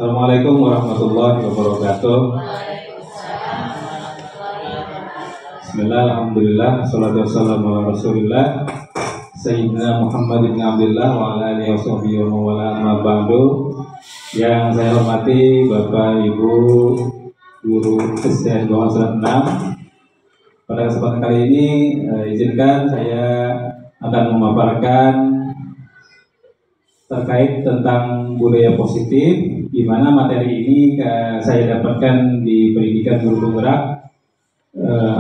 Assalamualaikum warahmatullahi wabarakatuh. Bismillah, alhamdulillah, salatu wassalamu ala rasulillah Sayyidina Muhammad bin Abdullah wa ala alihi wa sahbihi wa mawala amma ba'du. Yang saya hormati Bapak Ibu Guru SDN Bawah 6. Pada kesempatan kali ini izinkan saya akan memaparkan terkait tentang budaya positif, di mana materi ini saya dapatkan di Pendidikan Guru Penggerak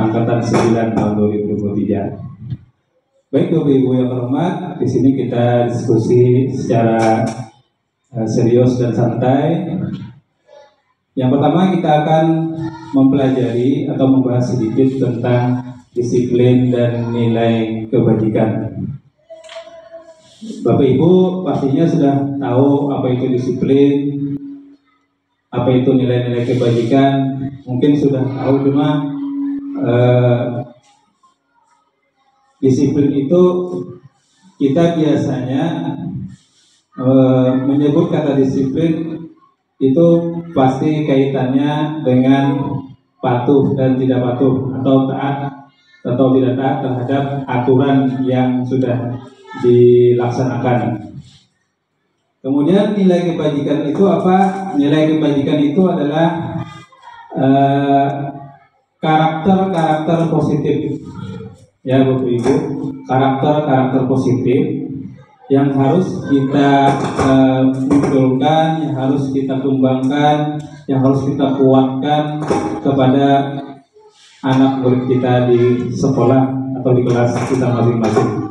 angkatan 9 tahun 2023. Baik Bapak Ibu yang terhormat, di sini kita diskusi secara serius dan santai. Yang pertama kita akan mempelajari atau membahas sedikit tentang disiplin dan nilai kebajikan. Bapak Ibu pastinya sudah tahu apa itu disiplin, apa itu nilai-nilai kebajikan. Mungkin sudah tahu, cuma disiplin itu kita biasanya menyebut kata disiplin itu pasti kaitannya dengan patuh dan tidak patuh, atau taat atau tidak taat terhadap aturan yang sudah dilaksanakan. Kemudian nilai kebajikan itu apa? Nilai kebajikan itu adalah karakter-karakter positif, ya Bapak Ibu, karakter-karakter positif yang harus kita munculkan, yang harus kita kembangkan, yang harus kita kuatkan kepada anak murid kita di sekolah atau di kelas kita masing-masing.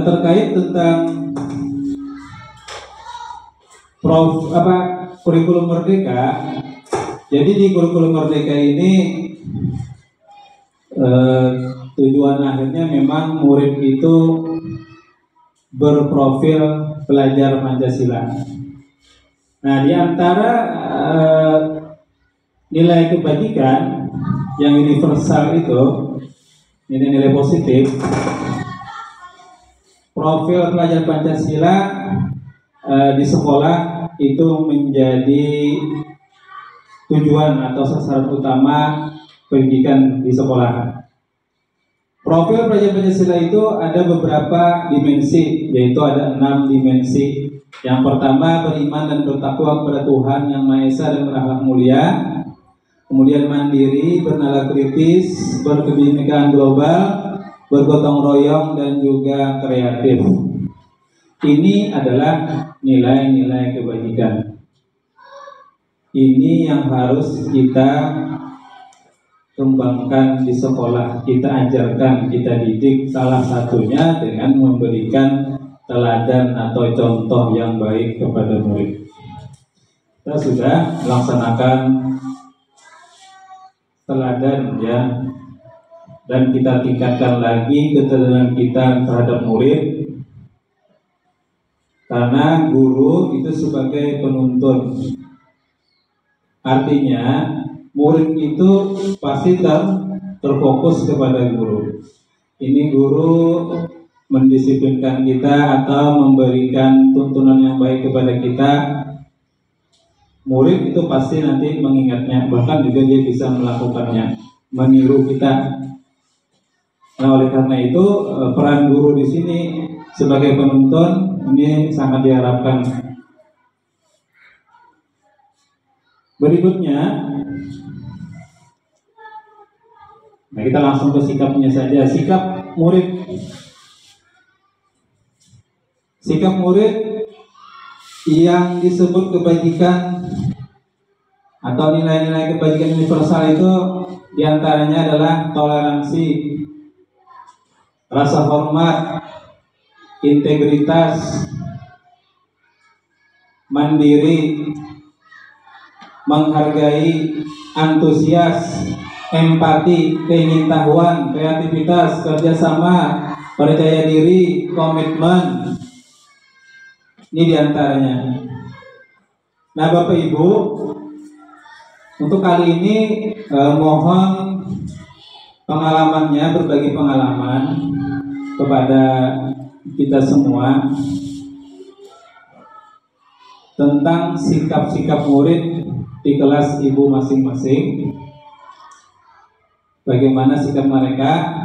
Terkait tentang kurikulum merdeka. Jadi di kurikulum merdeka ini tujuan akhirnya memang murid itu berprofil pelajar Pancasila. Nah, di antara nilai kebajikan yang universal itu, nilai-nilai positif, profil pelajar Pancasila di sekolah itu menjadi tujuan atau sasaran utama pendidikan di sekolah. Profil pelajar Pancasila itu ada beberapa dimensi, yaitu ada 6 dimensi. Yang pertama, beriman dan bertakwa kepada Tuhan Yang Maha Esa dan berakhlak mulia. Kemudian mandiri, bernalar kritis, berkebinekaan global, bergotong royong, dan juga kreatif. Ini adalah nilai-nilai kebajikan. Ini yang harus kita kembangkan di sekolah, kita ajarkan, kita didik. Salah satunya dengan memberikan teladan atau contoh yang baik kepada murid. Kita sudah melaksanakan teladan, ya, dan kita tingkatkan lagi keteladanan kita terhadap murid, karena guru itu sebagai penuntun. Artinya murid itu pasti terfokus kepada guru. Ini guru mendisiplinkan kita atau memberikan tuntunan yang baik kepada kita. Murid itu pasti nanti mengingatnya, bahkan juga dia bisa melakukannya, meniru kita. Nah, oleh karena itu peran guru di sini sebagai penuntun ini sangat diharapkan. Berikutnya, nah kita langsung ke sikapnya saja. Sikap murid. Sikap murid yang disebut kebajikan atau nilai-nilai kebajikan universal itu diantaranya adalah toleransi, rasa hormat, integritas, mandiri, menghargai, antusias, empati, keingintahuan, kreativitas, kerjasama, percaya diri, komitmen. Ini diantaranya. Nah, Bapak Ibu, untuk kali ini mohon pengalamannya, berbagi pengalaman kepada kita semua tentang sikap-sikap murid di kelas ibu masing-masing. Bagaimana sikap mereka?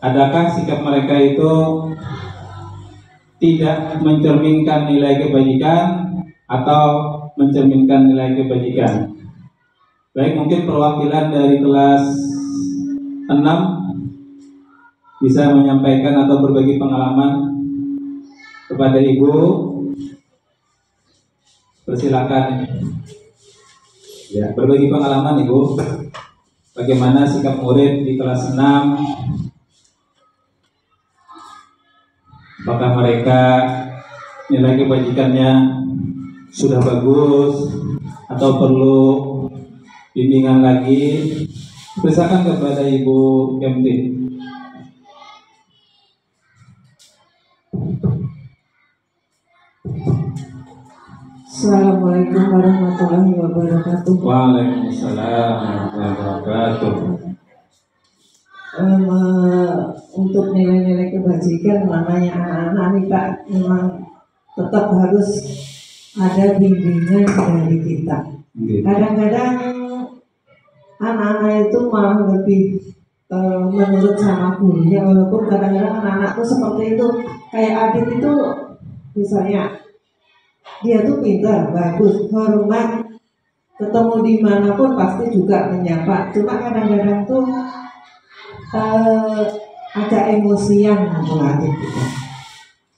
Adakah sikap mereka itu tidak mencerminkan nilai kebajikan atau mencerminkan nilai kebajikan? Baik, mungkin perwakilan dari kelas 6 bisa menyampaikan atau berbagi pengalaman kepada ibu. Persilakan. Ya, berbagi pengalaman ibu. Bagaimana sikap murid di kelas 6? Apakah mereka nilai kebajikannya sudah bagus atau perlu bimbingan lagi? Persilakan kepada Ibu Kemti. Assalamualaikum warahmatullahi wabarakatuh. Waalaikumsalam warahmatullahi wabarakatuh. Untuk nilai-nilai kebajikan, namanya anak-anak ini Kak, memang tetap harus ada bimbingan dari kita. Kadang-kadang anak-anak itu malah lebih menurut sama gurunya, walaupun kadang-kadang anak-anak itu seperti itu. Kayak Adit itu misalnya, dia tuh pintar, bagus, hormat, ketemu dimanapun pasti juga menyapa. Cuma kadang-kadang tuh agak emosian, Adit gitu.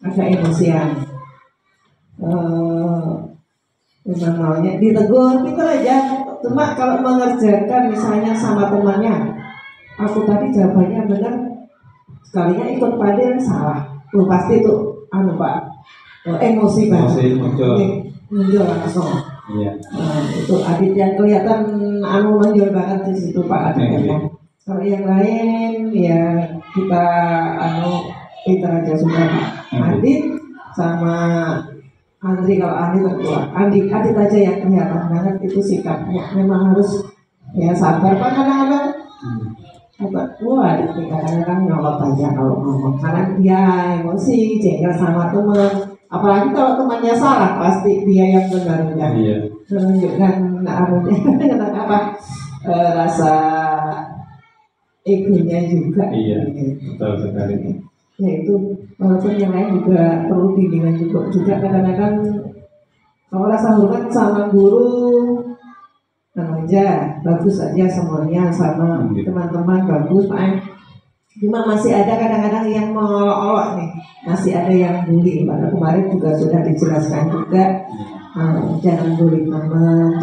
Agak emosian. Memang maunya ditegur, pintar aja. Cuma kalau mengerjakan misalnya sama temannya, aku tadi jawabannya benar, sekalinya ikut padel salah, pasti tuh Pak. Emosi banget, muncul langsung. Iya. Itu Adit yang kelihatan menonjol banget di situ Pak Adit. Kalau yang lain ya kita pintar aja sudah Pak. Adit sama Andri, kalau Andri tertua, Adit aja yang kelihatan banget itu sikapnya. Memang harus ya sabar Pak, kadang-kadang. Adit kadang-kadang nyolot aja kalau ngomong, karena dia emosi, jengkel sama teman. Apalagi kalau temannya salah, pasti dia yang benar kan. Iya. Menunjukkan rasa egonya juga. Iya. Betul sekali. Ya itu, walaupun yang lain juga perlu bimbingan juga kadang-kadang kalau rasa hormat sama guru aja bagus aja semuanya, sama teman-teman bagus Pak. Cuma masih ada kadang-kadang yang mengolok-olok nih, masih ada yang bully. Pada kemarin juga sudah dijelaskan juga, jangan bully teman,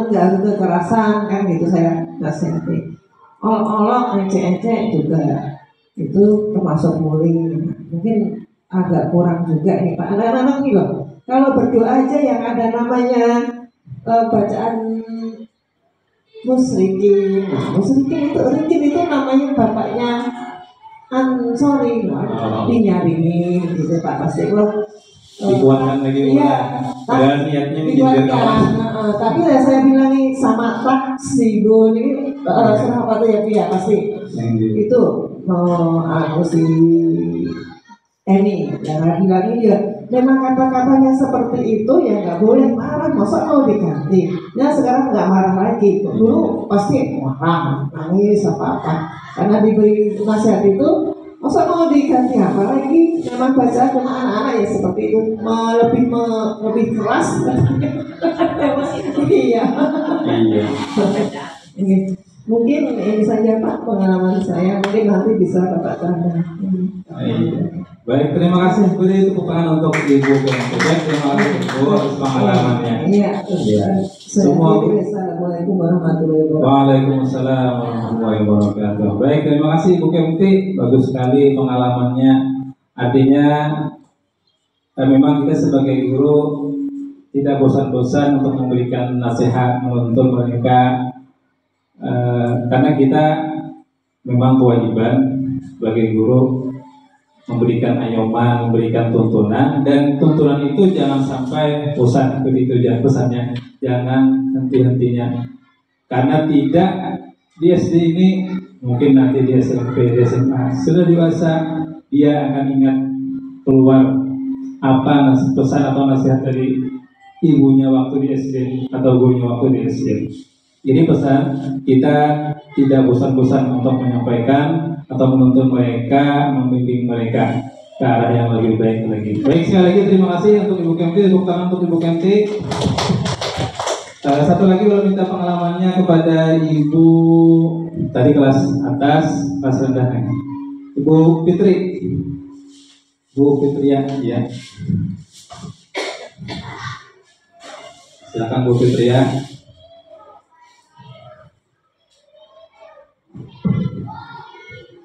nggak harus kekerasan kan gitu, saya nasihati. Olok-olok, ecek-ecek juga itu termasuk bully. Mungkin agak kurang juga nih Pak. Anak-anak nih loh, kalau berdoa aja yang ada namanya bacaan Musrikin itu namanya bapaknya Ansori, dinyaringin gitu Pak, pasti lo dikuatkan lagi. Iya, padahal niatnya dikuatkan. Tapi saya bilang nih sama Pak Sigo ini sahabat ya pasti itu si Eni yang bilang ya memang kata-katanya seperti itu ya nggak boleh marah, masa mau diganti. Nah sekarang nggak marah lagi, dulu pasti marah, nangis apa-apa, karena diberi nasihat itu, masa mau diganti apa lagi. Memang baca sama anak-anak ya seperti itu, lebih keras. Iya. Mungkin ini saja Pak pengalaman saya, mungkin nanti bisa Bapak tambah. Baik, terima kasih Bu, itu bukan untuk Ibu Kemti. Terima kasih Bu atas pengalamannya. Iya. Semua. Assalamualaikum warahmatullahi wabarakatuh. Waalaikumsalam warahmatullahi wabarakatuh. Baik, terima kasih Bu Kemti, bagus sekali pengalamannya. Artinya memang kita sebagai guru tidak bosan-bosan untuk memberikan nasihat, menuntun mereka, karena kita memang kewajiban sebagai guru memberikan ayoman, memberikan tuntunan, dan tuntunan itu jangan sampai bosan. Begitu ya pesannya, jangan henti-hentinya, karena tidak di SD ini, mungkin nanti di SMP, di SMA sudah dewasa, dia akan ingat keluar apa pesan atau nasihat dari ibunya waktu di SD atau gurunya waktu di SD. Jadi pesan kita tidak bosan-bosan untuk menyampaikan atau menuntun mereka, membimbing mereka ke arah yang lebih baik lagi. Baik, sekali lagi terima kasih untuk Ibu Kemti, tepuk tangan untuk Ibu Kemti. Satu lagi kalau minta pengalamannya kepada Ibu tadi kelas atas, kelas rendah, Ibu Fitri, Bu Fitria, ya. Silakan Bu Fitria.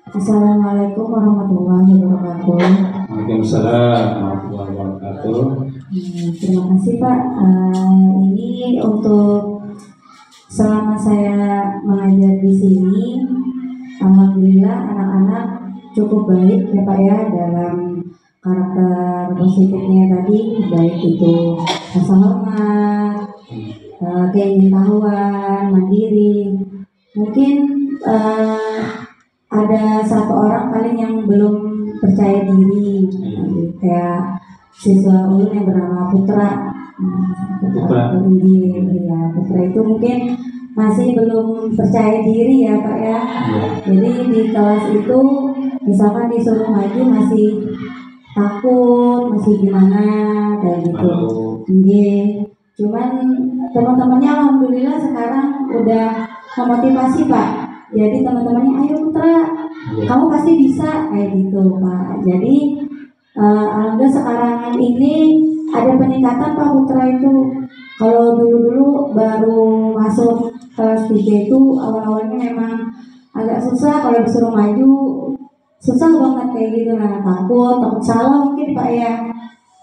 Assalamualaikum warahmatullahi wabarakatuh. Waalaikumsalam warahmatullahi wabarakatuh. Terima kasih Pak. Ini untuk selama saya mengajar di sini, alhamdulillah anak-anak cukup baik ya Pak ya dalam karakter positifnya tadi, baik itu rasa hormat, keingintahuan, mandiri. Mungkin ada satu orang paling yang belum percaya diri, kayak siswa ulun yang bernama Putra. Putra itu mungkin masih belum percaya diri ya Pak ya. Jadi di kelas itu misalkan disuruh maju masih takut, masih gimana kayak gitu. Cuman teman-temannya alhamdulillah sekarang udah memotivasi Pak. Jadi teman-temannya, ayo Putra, kamu pasti bisa kayak gitu Pak. Jadi alhamdulillah sekarang ini ada peningkatan Pak Putra itu. Kalau dulu-dulu baru masuk kelas 3 itu awal-awalnya memang agak susah, kalau disuruh maju susah banget kayak gitu, nah takut salah mungkin Pak ya.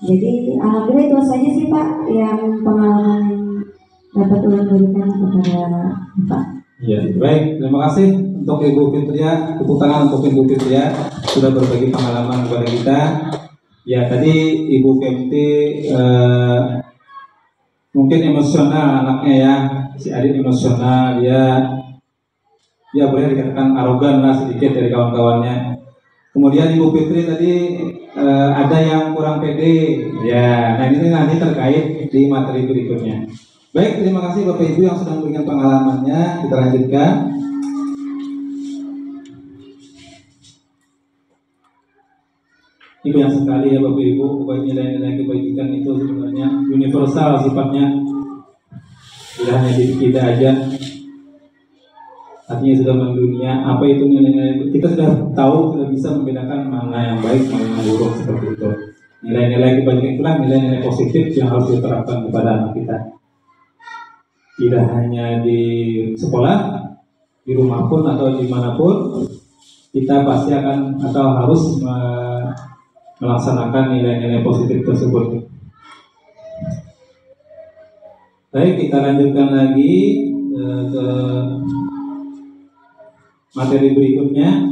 Jadi alhamdulillah itu saja sih Pak yang pengalaman dapat ulun berikan kepada Pak. Ya, baik, terima kasih untuk Ibu Fitria, tepuk tangan untuk Ibu Fitria sudah berbagi pengalaman kepada kita. Ya, tadi Ibu Kemti mungkin emosional anaknya ya, si Adit emosional, dia boleh dikatakan arogan lah sedikit dari kawan-kawannya. Kemudian Ibu Fitri tadi ada yang kurang pede, ya. Nah ini nanti terkait di materi berikutnya. Baik, terima kasih Bapak Ibu yang sudah memberikan pengalamannya. Kita lanjutkan. Ini banyak sekali ya Bapak Ibu, nilai-nilai kebajikan itu sebenarnya universal sifatnya, tidak hanya di kita aja. Artinya sudah mendunia. Apa itu nilai-nilai? Kita sudah tahu, sudah bisa membedakan mana yang baik, mana yang buruk seperti itu. Nilai-nilai kebajikan itulah nilai-nilai positif yang harus diterapkan kepada anak kita. Tidak hanya di sekolah, di rumah pun atau dimanapun, kita pasti akan atau harus melaksanakan nilai-nilai positif tersebut. Baik, kita lanjutkan lagi ke materi berikutnya.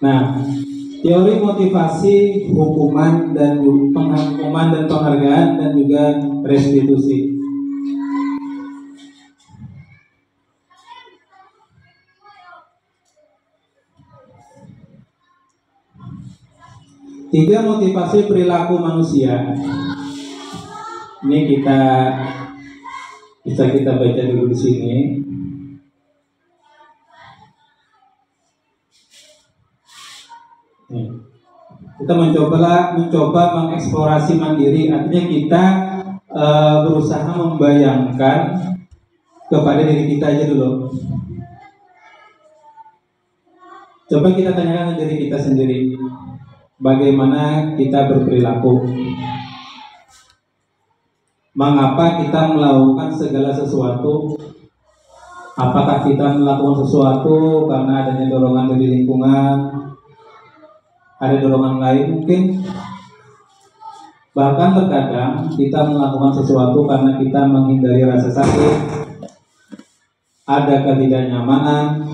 Nah, teori motivasi, hukuman dan penghargaan dan juga restitusi. Tiga motivasi perilaku manusia. Ini bisa kita baca dulu di sini. Kita mencoba mengeksplorasi mandiri, artinya kita berusaha membayangkan kepada diri kita aja dulu. Coba kita tanyakan ke diri kita sendiri, bagaimana kita berperilaku? Mengapa kita melakukan segala sesuatu? Apakah kita melakukan sesuatu karena adanya dorongan dari lingkungan? Ada dorongan lain mungkin? Bahkan terkadang kita melakukan sesuatu karena kita menghindari rasa sakit, ada ketidaknyamanan.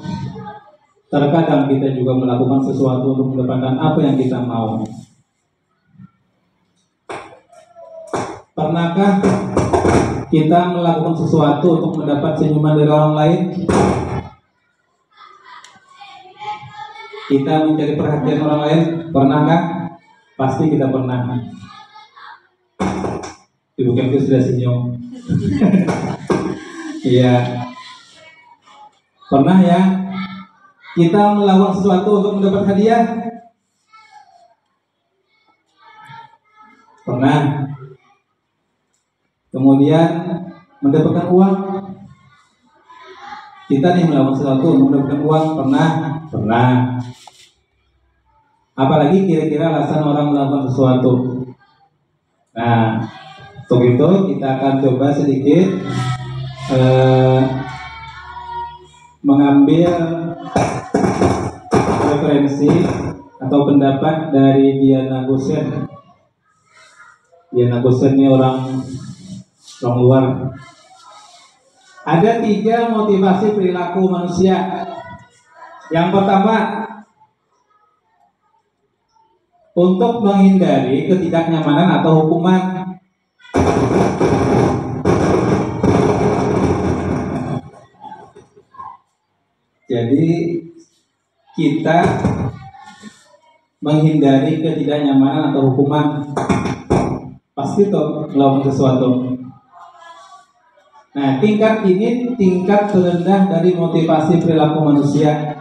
Terkadang kita juga melakukan sesuatu untuk mendapatkan apa yang kita mau. Pernahkah kita melakukan sesuatu untuk mendapat senyuman dari orang lain? Kita mencari perhatian orang lain, pernahkah? Pasti kita pernah. Ibu Kempi sudah senyum. Iya. Pernah ya? Kita melakukan sesuatu untuk mendapat hadiah? Pernah. Kemudian mendapatkan uang. Kita nih melakukan sesuatu untuk mendapatkan uang, pernah? Pernah. Apalagi kira-kira alasan orang melakukan sesuatu. Nah, untuk itu kita akan coba sedikit mengambil referensi atau pendapat dari Diana Gosen. Diana Gosen ini orang luar. Ada 3 motivasi perilaku manusia. Yang pertama, untuk menghindari ketidaknyamanan atau hukuman. Jadi kita menghindari ketidaknyamanan atau hukuman, pasti toh melakukan sesuatu. Nah, tingkat ini tingkat terendah dari motivasi perilaku manusia.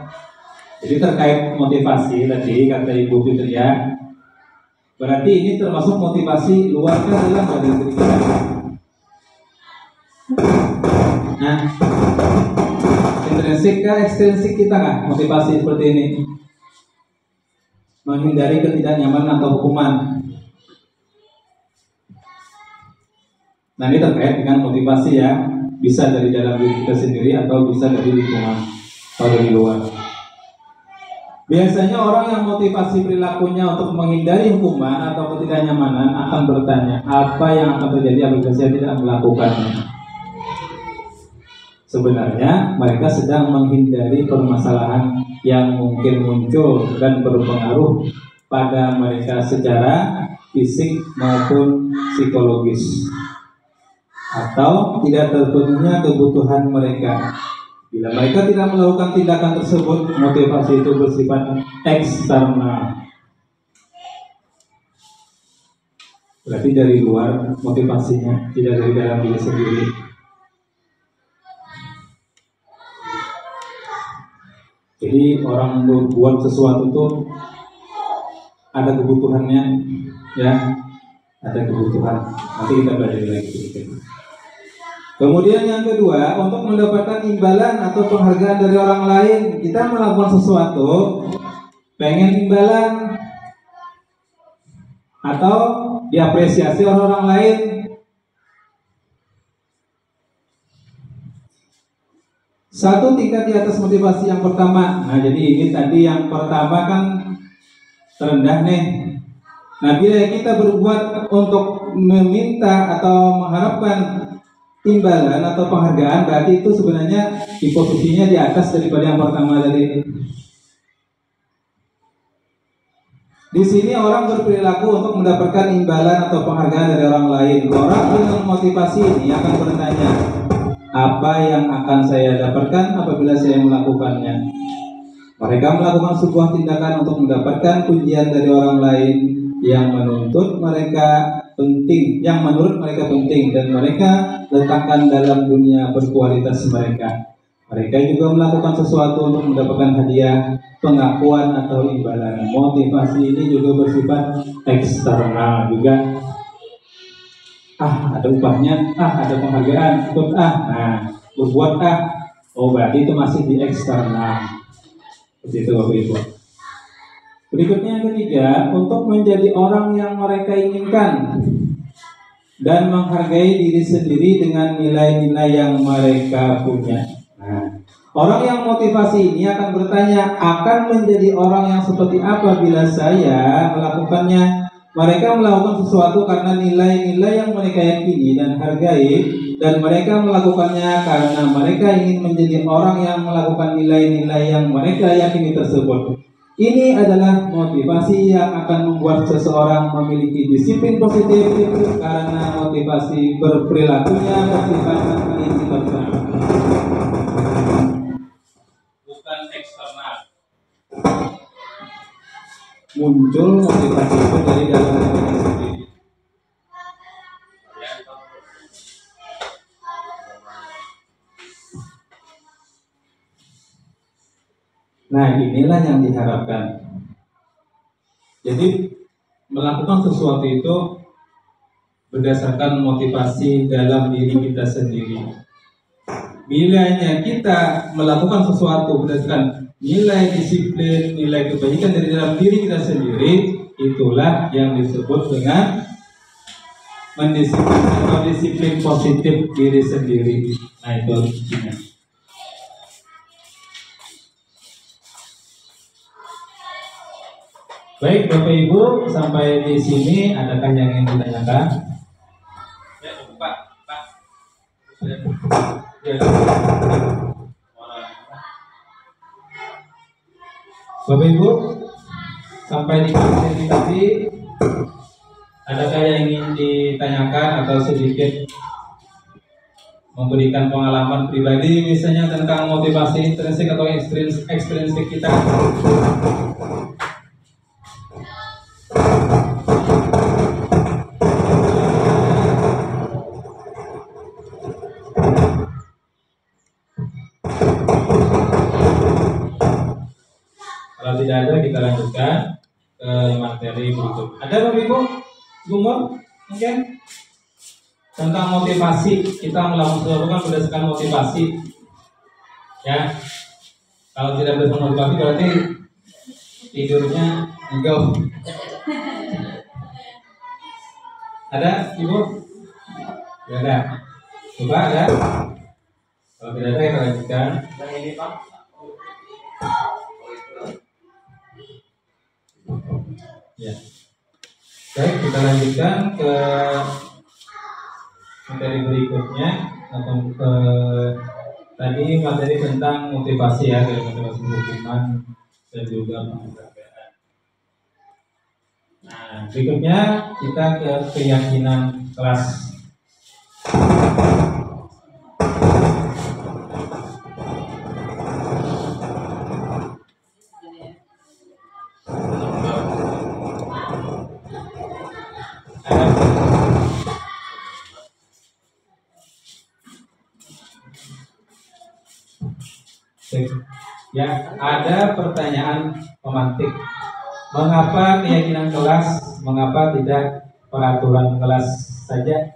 Jadi terkait motivasi tadi kata Ibu Fitria, berarti ini termasuk motivasi luar dalam dari diri kita. Nah, intrinsik kah, ekstrinsik kita kah motivasi seperti ini? Menghindari ketidaknyamanan atau hukuman. Nah, ini terkait dengan motivasi ya, bisa dari dalam diri kita sendiri atau bisa dari lingkungan atau dari luar. Biasanya orang yang motivasi perilakunya untuk menghindari hukuman atau ketidaknyamanan akan bertanya, apa yang akan terjadi apabila saya tidak melakukannya? Sebenarnya mereka sedang menghindari permasalahan yang mungkin muncul dan berpengaruh pada mereka secara fisik maupun psikologis, atau tidak terpenuhnya kebutuhan mereka. Bila mereka tidak melakukan tindakan tersebut, motivasi itu bersifat eksternal. Berarti dari luar motivasinya, tidak dari dalam diri sendiri. Jadi orang berbuat sesuatu itu ada kebutuhannya, ya, ada kebutuhan. Nanti kita belajar lagi. Kemudian yang kedua, untuk mendapatkan imbalan atau penghargaan dari orang lain, kita melakukan sesuatu, pengen imbalan atau diapresiasi oleh orang lain. Satu tingkat di atas motivasi yang pertama. Nah, jadi ini tadi yang pertama kan terendah nih. Nah, bila kita berbuat untuk meminta atau mengharapkan imbalan atau penghargaan, berarti itu sebenarnya di posisinya di atas daripada yang pertama tadi. Di sini orang berperilaku untuk mendapatkan imbalan atau penghargaan dari orang lain. Orang dengan motivasi ini akan bertanya, apa yang akan saya dapatkan apabila saya melakukannya? Mereka melakukan sebuah tindakan untuk mendapatkan pujian dari orang lain yang menuntut mereka penting, yang menurut mereka penting, dan mereka letakkan dalam dunia berkualitas mereka. Mereka juga melakukan sesuatu untuk mendapatkan hadiah, pengakuan atau imbalan. Motivasi ini juga bersifat eksternal juga. Ada upahnya, ada penghargaan, ikut berbuat berarti itu masih di eksternal. Seperti itu Bapak Ibu. Berikutnya yang ketiga, untuk menjadi orang yang mereka inginkan dan menghargai diri sendiri dengan nilai-nilai yang mereka punya. Orang yang motivasi ini akan bertanya, akan menjadi orang yang seperti apa bila saya melakukannya? Mereka melakukan sesuatu karena nilai-nilai yang mereka yakini dan hargai, dan mereka melakukannya karena mereka ingin menjadi orang yang melakukan nilai-nilai yang mereka yakini tersebut. Ini adalah motivasi yang akan membuat seseorang memiliki disiplin positif karena motivasi berperilakunya bersifat internal, bukan eksternal. Muncul motivasi itu dari dalam diri sendiri. Nah, inilah yang diharapkan. Jadi, melakukan sesuatu itu berdasarkan motivasi dalam diri kita sendiri. Bilanya kita melakukan sesuatu berdasarkan nilai disiplin, nilai kebaikan dari dalam diri kita sendiri, itulah yang disebut dengan mendisiplin atau disiplin positif diri sendiri. Nah, itu artinya. Baik Bapak Ibu, sampai di sini adakah yang ingin ditanyakan? Ya, Pak. Ya. Bapak Ibu, sampai di sini tadi adakah yang ingin ditanyakan atau sedikit memberikan pengalaman pribadi misalnya tentang motivasi intrinsik atau ekstrinsik kita? Kalau tidak ada, kita lanjutkan ke materi berikut. Ada Bapak Ibu? Gumur? Mungkin? Tentang motivasi, kita melakukan sesuatu kan berdasarkan motivasi. Ya. Kalau tidak berdasarkan motivasi berarti tidurnya enggak. Ada Ibu? Tidak ada. Coba ada? Kalau tidak ada, kita lanjutkan. Yang ini Pak. Ya. Baik, kita lanjutkan ke materi berikutnya atau ke tadi materi tentang motivasi ya, dari motivasi hukuman dan juga penghargaan. Nah, berikutnya kita ke keyakinan kelas. Ya, ada pertanyaan pemantik. Mengapa keyakinan kelas? Mengapa tidak peraturan kelas saja?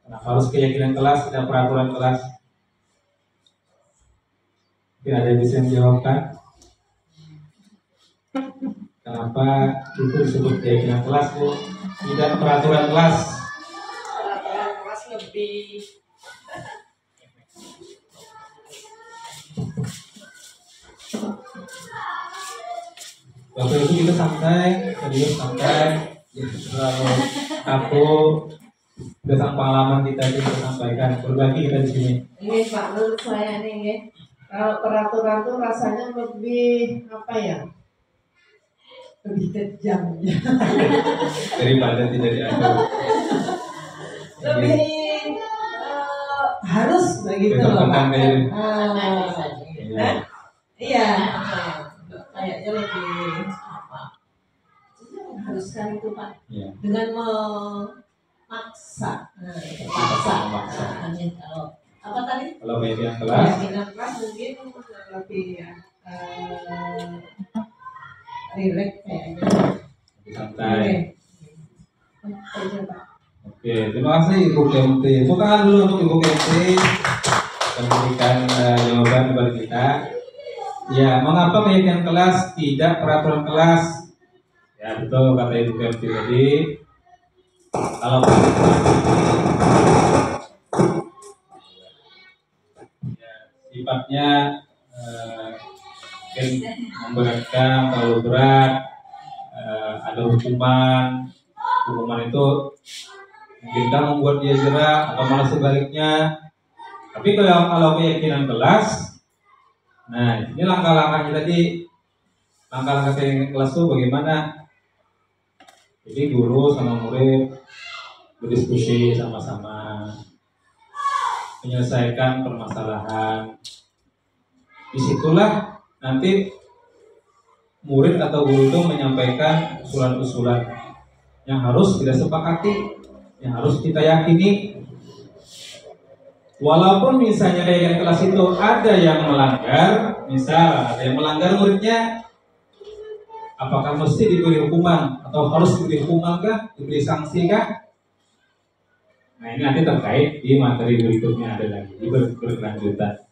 Kenapa harus keyakinan kelas, tidak peraturan kelas? Mungkin ada yang bisa menjawabkan? Kenapa itu disebut keyakinan kelas, Bu? Tidak peraturan kelas? Peraturan kelas lebih Bapak Ibu kita santai, serius santai, terlalu kaku. Berdasarkan pengalaman kita juga sampaikan, berbagi kita di sini. ini Pak, menurut saya nih, kalau peraturan tuh rasanya lebih apa ya? Lebih kejam ya. Daripada tidak diatur. Lebih harus begitu loh Pak. Iya, kayaknya lebih apa? Haruskan itu Pak. Iya. Dengan memaksa. Memaksa. Kalau apa tadi? Kalau keyakinan kelas, Keyakinan kelas mungkin lebih rileks kayaknya. lebih santai. Oke, Pak. Oke, terima kasih Ibu Kemti. Tepuk tangan dulu untuk Ibu Kemti memberikan jawaban kepada kita. Ya, mengapa keyakinan kelas tidak peraturan kelas? Ya, betul kata Ibu Kemti tadi. Kalau ya, sifatnya mungkin memberatkan, terlalu berat, ada hukuman itu mungkin membuat dia jerah atau malah sebaliknya. Tapi kalau keyakinan kelas, nah ini langkah-langkahnya tadi langkah-langkah kegiatan kelas itu bagaimana? Jadi guru sama murid berdiskusi sama-sama, menyelesaikan permasalahan. Disitulah nanti murid atau guru itu menyampaikan usulan-usulan yang harus kita sepakati, yang harus kita yakini. Walaupun misalnya kayak kelas itu ada yang melanggar, misal ada yang melanggar muridnya, apakah mesti diberi hukuman atau harus diberi hukuman kah, diberi sanksi kah? Nah ini nanti terkait di materi berikutnya, ada lagi berkelanjutan.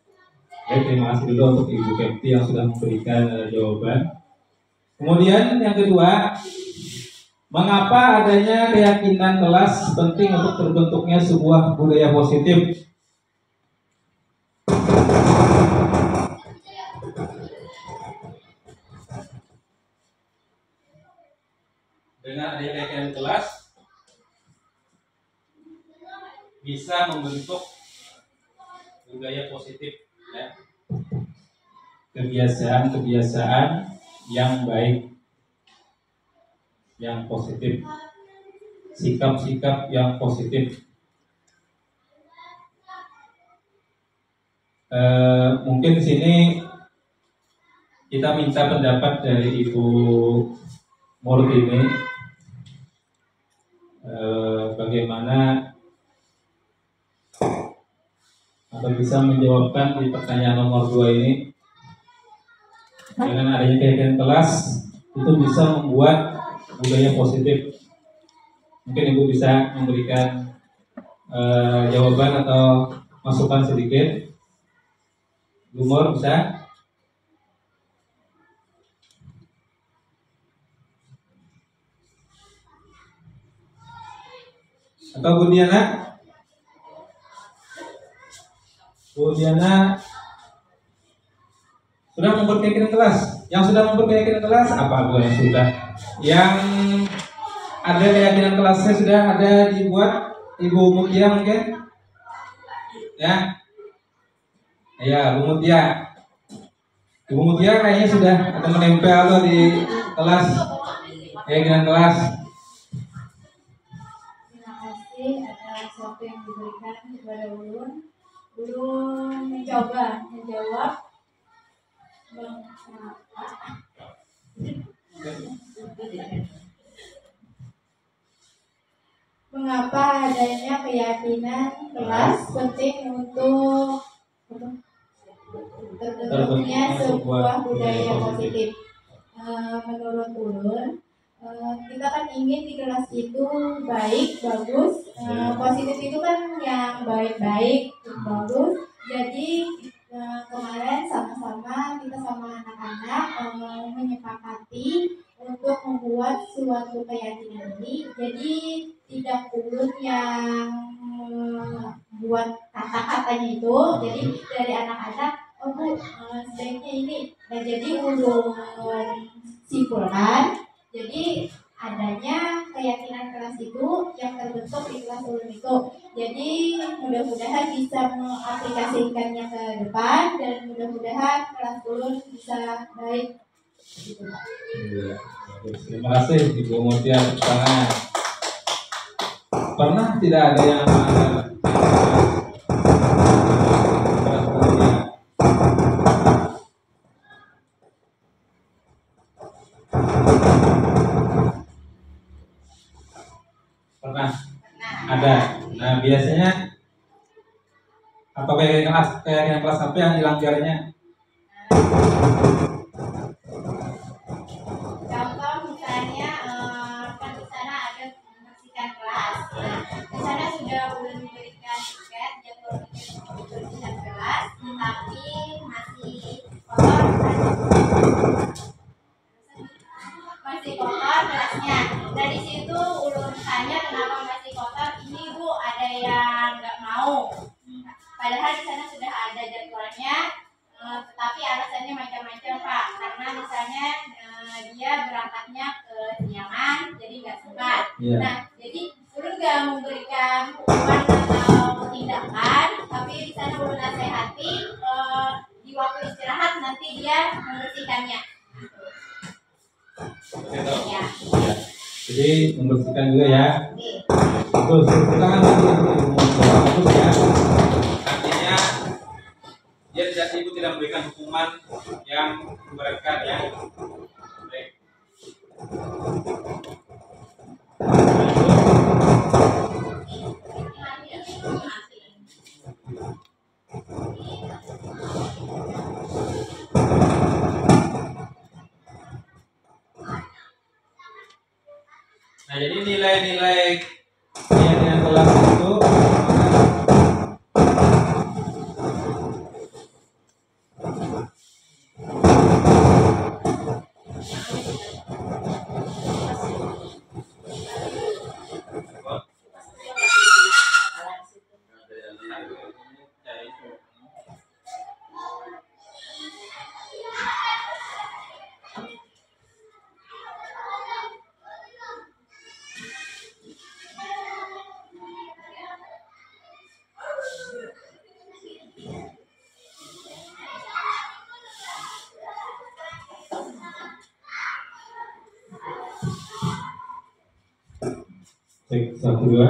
Baik, terima kasih dulu untuk Ibu Kepti yang sudah memberikan jawaban. Kemudian yang kedua, mengapa adanya keyakinan kelas penting untuk terbentuknya sebuah budaya positif? Dengan adanya keyakinan kelas bisa membentuk budaya positif, ya. Kebiasaan-kebiasaan yang baik, yang positif, sikap-sikap yang positif. Mungkin di sini kita minta pendapat dari Ibu Murtini, bagaimana atau bisa menjawabkan di pertanyaan nomor 2 ini. Dengan adanya keyakinan kelas itu bisa membuat budaya positif. Mungkin Ibu bisa memberikan jawaban atau masukan sedikit. Gumor bisa? Atau Bu Diana? Bu Diana sudah membuat keyakinan kelas. Yang sudah membuat keyakinan kelas apa Bu yang sudah? Yang ada keyakinan kelasnya sudah ada dibuat Ibu Mutia mungkin? Ya. Ya, Bu Mutia. Ibu Mutia kayaknya sudah ada menempel tuh di kelas, keyakinan kelas. Terima kasih atas waktu yang diberikan kepada Ulun. Ulun mencoba menjawab mengapa adanya keyakinan kelas penting untuk terbentuknya sebuah budaya positif. Menurut Ulun, kita kan ingin di kelas itu baik, bagus, positif itu kan yang baik-baik, bagus. Jadi kemarin sama-sama kita sama anak-anak menyepakati untuk membuat suatu keyakinan ini. Jadi tidak Ulun yang buat kata-katanya itu. Jadi dari anak-anak, oh Bu, sebaiknya ini. Nah jadi Ulun simpulkan. Jadi adanya keyakinan kelas itu yang terbentuk di kelas Ulun itu. Jadi mudah-mudahan bisa mengaplikasikannya ke depan dan mudah-mudahan kelas Ulun bisa baik. Gitu. Terima kasih Ibu Mutia, tepuk tangan. Pernah tidak ada yang pernah? Ada. Nah biasanya apa keyakinan kelas apa yang dilanggarnya? Contoh misalnya kan di sana ada membersihkan kelas. Nah, di sana sudah Ulun memberikan tiket jadwal membersihkan kelas, tapi masih kotor masih kotor kelasnya. Dari situ Ulun tanya kenapa masih kotor. Ini Bu ada yang nggak mau. Padahal di sana sudah ada jadwalnya. Tetapi alasannya macam-macam Pak, karena misalnya dia berangkatnya ke siangan, jadi nggak sempat. Yeah. Nah, jadi Ulun nggak memberikan hukuman atau tindakan, tapi di sana Ulun nasihati di waktu istirahat nanti dia membersihkannya. Oke, toh? Ya. Ya. Jadi membersihkan juga ya. Terus tangan lagi bagus ya. Artinya dia ibu tidak memberikan hukuman yang memberatkan ya. Baik. Nah, jadi nilai-nilai yang kelas itu cek 1 2.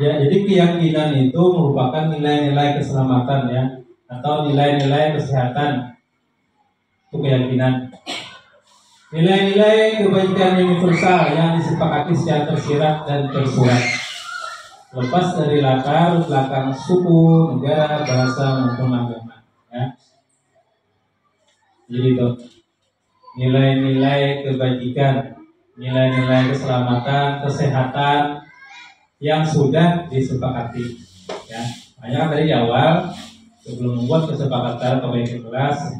Ya, jadi keyakinan itu merupakan nilai-nilai keselamatan ya, atau nilai-nilai kesehatan. Itu keyakinan. Nilai-nilai kebaikan universal yang disepakati secara tersirat dan tersurat, lepas dari latar belakang suku, negara, bahasa maupun agama. Ya. Jadi itu nilai-nilai kebajikan, nilai-nilai keselamatan, kesehatan yang sudah disepakati. Ya, makanya tadi di awal sebelum membuat kesepakatan pembagian kelas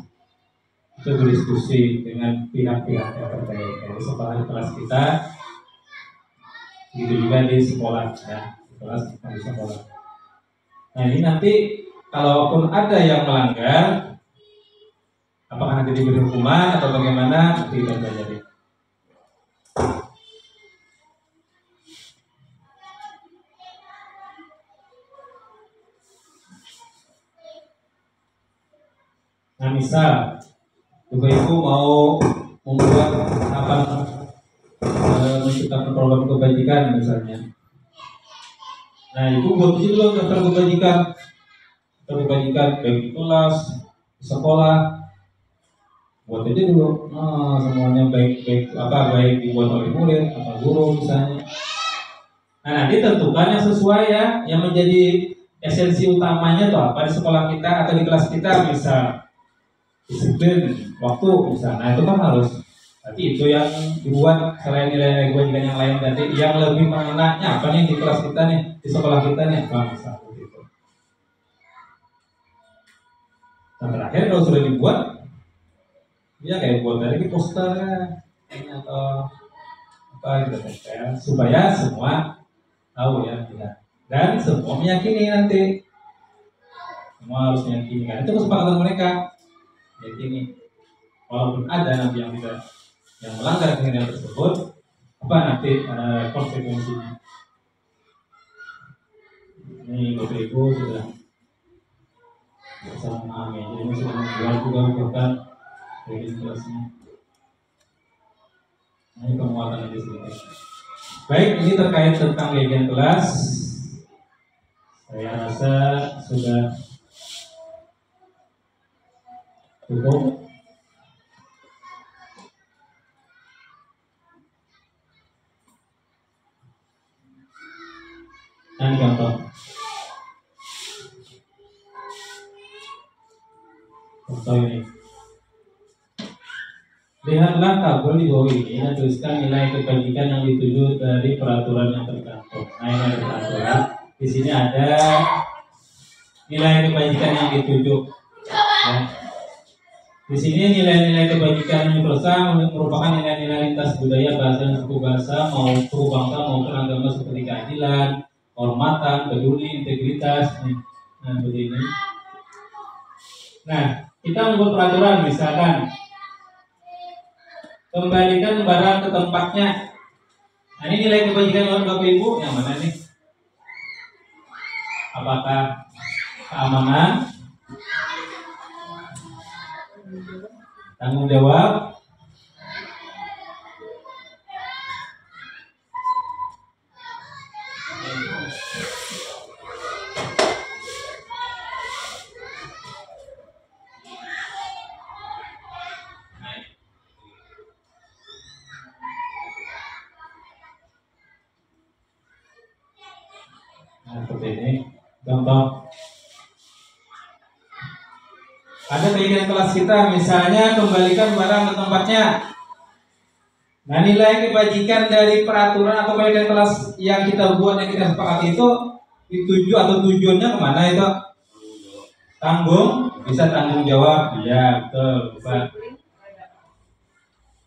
itu berdiskusi dengan pihak-pihak yang terkait. Jadi sekolah kelas kita, itu juga di sekolah, ya, di sekolah. Nah ini nanti kalaupun ada yang melanggar, apakah nanti diberi hukuman atau bagaimana, nanti kita pelajari. Nah misal ibu mau membuat menciptakan program kebajikan misalnya. Nah ibu buat dulu daftar kebajikan baik di kelas, di sekolah, buat aja dulu. Nah, semuanya baik dibuat oleh murid atau guru misalnya. Nah nanti tentukan yang sesuai ya, yang menjadi esensi utamanya tuh apa di sekolah kita atau di kelas kita, misal disiplin waktu misalnya. Nah itu kan harus, berarti itu yang dibuat selain nilai-nilai kebajikan yang lain tadi, yang lebih mengenanya apa nih di kelas kita nih, di sekolah kita nih, misal gitu. Nah terakhir kalau sudah dibuat, ya kayak buat dari poster atau apa gitu ya, supaya semua tahu ya, dan semua meyakini nanti, semua harus meyakini kan itu kesepakatan mereka. Yakini, walaupun ada nanti yang tidak, yang melanggar kehendak tersebut, apa nanti konsekuensinya. Ini Bapak Ibu sudah bersama memahami, jadi ini sudah membuat juga bukan dari kelasnya. Ini penguatan di sini. Baik, ini terkait tentang bagian kelas. Saya rasa sudah cukup. Dan contoh ini, lihatlah tabel di bawah ini, dan tuliskan nilai kebajikan yang dituju dari peraturan yang tercantum. Nah ini ada peraturan, di sini ada nilai kebajikan yang dituju. Ya. Di sini nilai-nilai kebajikan universal merupakan nilai-nilai lintas budaya, bahasa dan suku bangsa maupun agama seperti keadilan, kehormatan, peduli, integritas. Nah begini. Nah kita membuat peraturan, misalkan kembalikan barang ke tempatnya. Nah ini nilai kebajikan oleh Bapak Ibu yang mana nih? Apakah keamanan, Tanggung jawab. Nah, seperti ini. Contoh. Ada bagian kelas kita, misalnya kembalikan barang ke tempatnya. Nah, nilai kebajikan dari peraturan atau bagian kelas yang kita buat, yang kita sepakati itu dituju atau tujuannya kemana itu? Tanggung, bisa tanggung jawab, ya betul, bisa.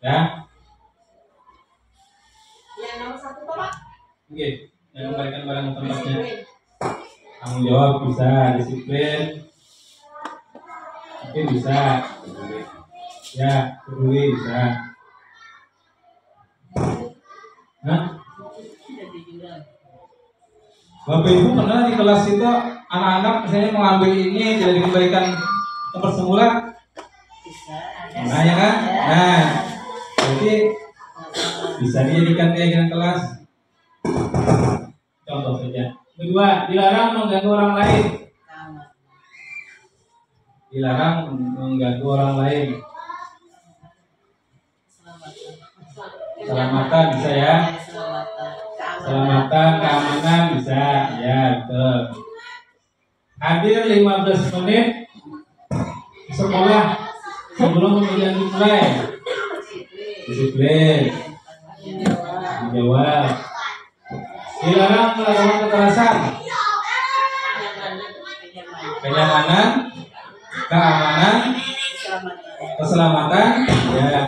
Ya. Yang nomor 1 Pak. Oke, yang kembalikan barang ke tempatnya. Tanggung jawab bisa, disiplin. Oke, bisa. Ya, peduli bisa. Nah, Bapak Ibu pernah di kelas itu anak-anak misalnya mengambil ini tidak dikembalikan tempat semula? Nah, ya kan? Nah, jadi bisa dijadikan kegiatan kelas. Contoh saja. Kedua, dilarang mengganggu orang lain. Dilarang mengganggu orang lain. Keselamatan bisa ya. Keselamatan, keamanan bisa. Ya, betul. Hadir 15 menit sekolah sebelum ujian dimulai. Disiplin. Dijawab. Dilarang melakukan kekerasan. Kenyamanan, keamanan, keselamatan, ya.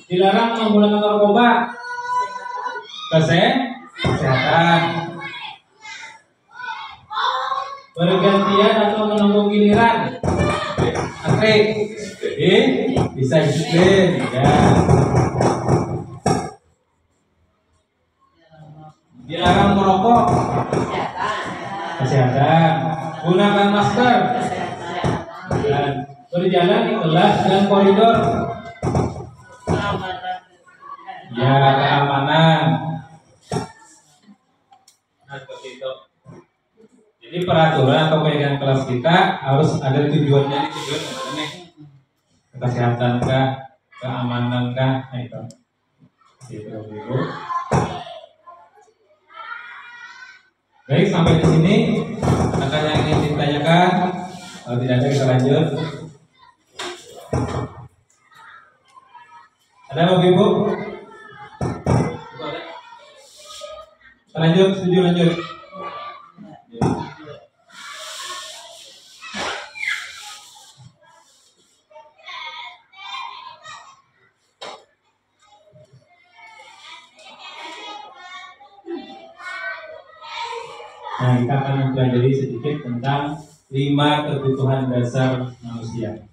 Dilarang menggunakan narkoba. Kesehatan. Bergantian atau menunggu giliran. Antri. Bisa disiplin, ya. Dilarang merokok. Kesehatan. Gunakan masker. Dan berjalan di kelas dan koridor. Ya, keamanan. Nah, seperti itu. Jadi peraturan atau kegiatan kelas kita harus ada tujuannya. Tujuan mana nih? Kesehatan kah? Keamanan kah? Nah, itu. Gitu, Ibu. Baik, sampai di sini. Ada yang ingin ditanyakan? Kalau tidak ada, kita lanjut. Ada Bapak Ibu? Lanjut, setuju lanjut. Nah, kita akan mempelajari sedikit tentang 5 kebutuhan dasar manusia.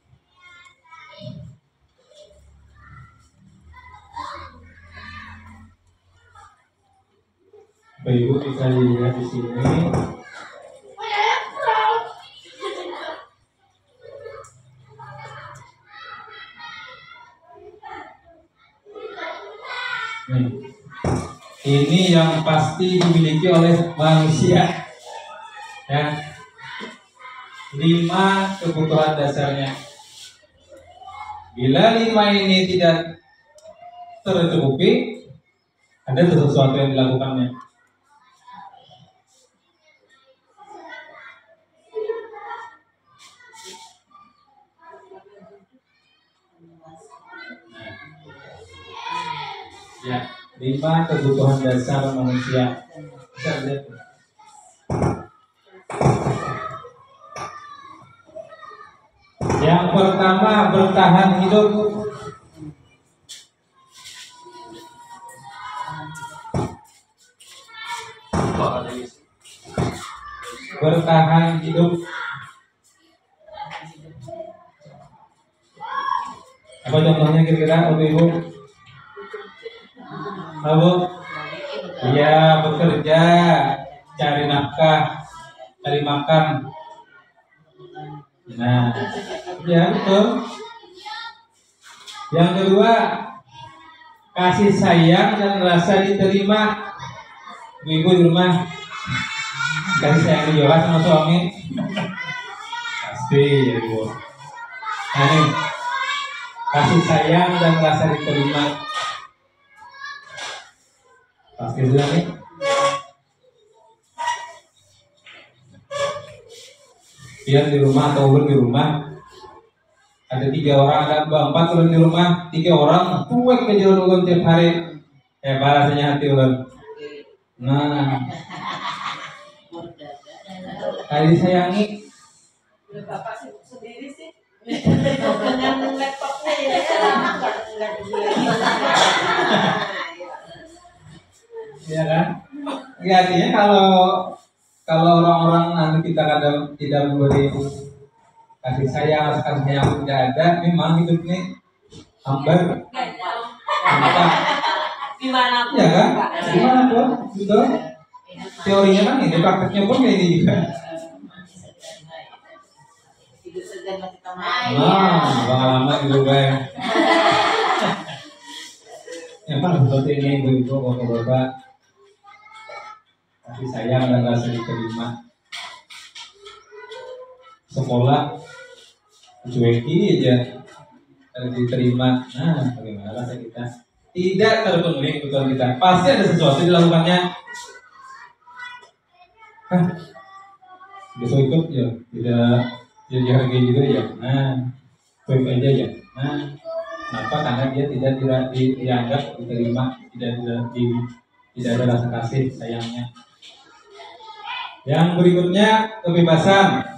Bapak Ibu bisa lihat di sini. Nih, ini yang pasti dimiliki oleh manusia. Ya, 5 kebutuhan dasarnya. Bila 5 ini tidak tercukupi, ada sesuatu yang dilakukannya. Ya, 5 kebutuhan dasar manusia. Bisa lihat. Yang pertama, bertahan hidup. Bertahan hidup. Apa contohnya kira-kira, Ibu? Tahu? Iya, bekerja, cari nafkah, cari makan. Nah, ya betul. Yang kedua, kasih sayang dan rasa diterima. Ibu di rumah kasih sayang dijual sama suami pasti ya ibu. Nah ini kasih sayang dan rasa diterima pasti sudah nih. Biar di rumah atau ulun di rumah ada 3 orang, ada 4 ulun di rumah, 3 orang cuek ke jalan ulun tiap hari. Rasanya hati ulun. Nah, kali disayangi. Bapak sendiri sih dengan laptopnya ya Iya kan? Ya, artinya kalau orang-orang nanti kita kadang tidak memberi kasih sayang tidak ada, memang hidup ini hambar. Apa? gimana pun Ya kan? Gimana pun, betul. Teorinya kan ini, prakteknya pun kayak ini juga. hidup segan kita Pengalaman juga ya. Yang paling seperti ini ibu-ibu, bapak-bapak, kasih sayang dan rasa diterima. Sekolah cueki aja diterima. Nah, bagaimana rasa kita? Tidak terpenuhi kebutuhan kita. Pasti ada sesuatu dilakukannya. Besok ikut ya, tidak dihargai juga ya. Nah, cuek aja ya. Nah, kenapa? Karena dia tidak dianggap diterima, tidak ada rasa kasih sayangnya. Yang berikutnya kebebasan.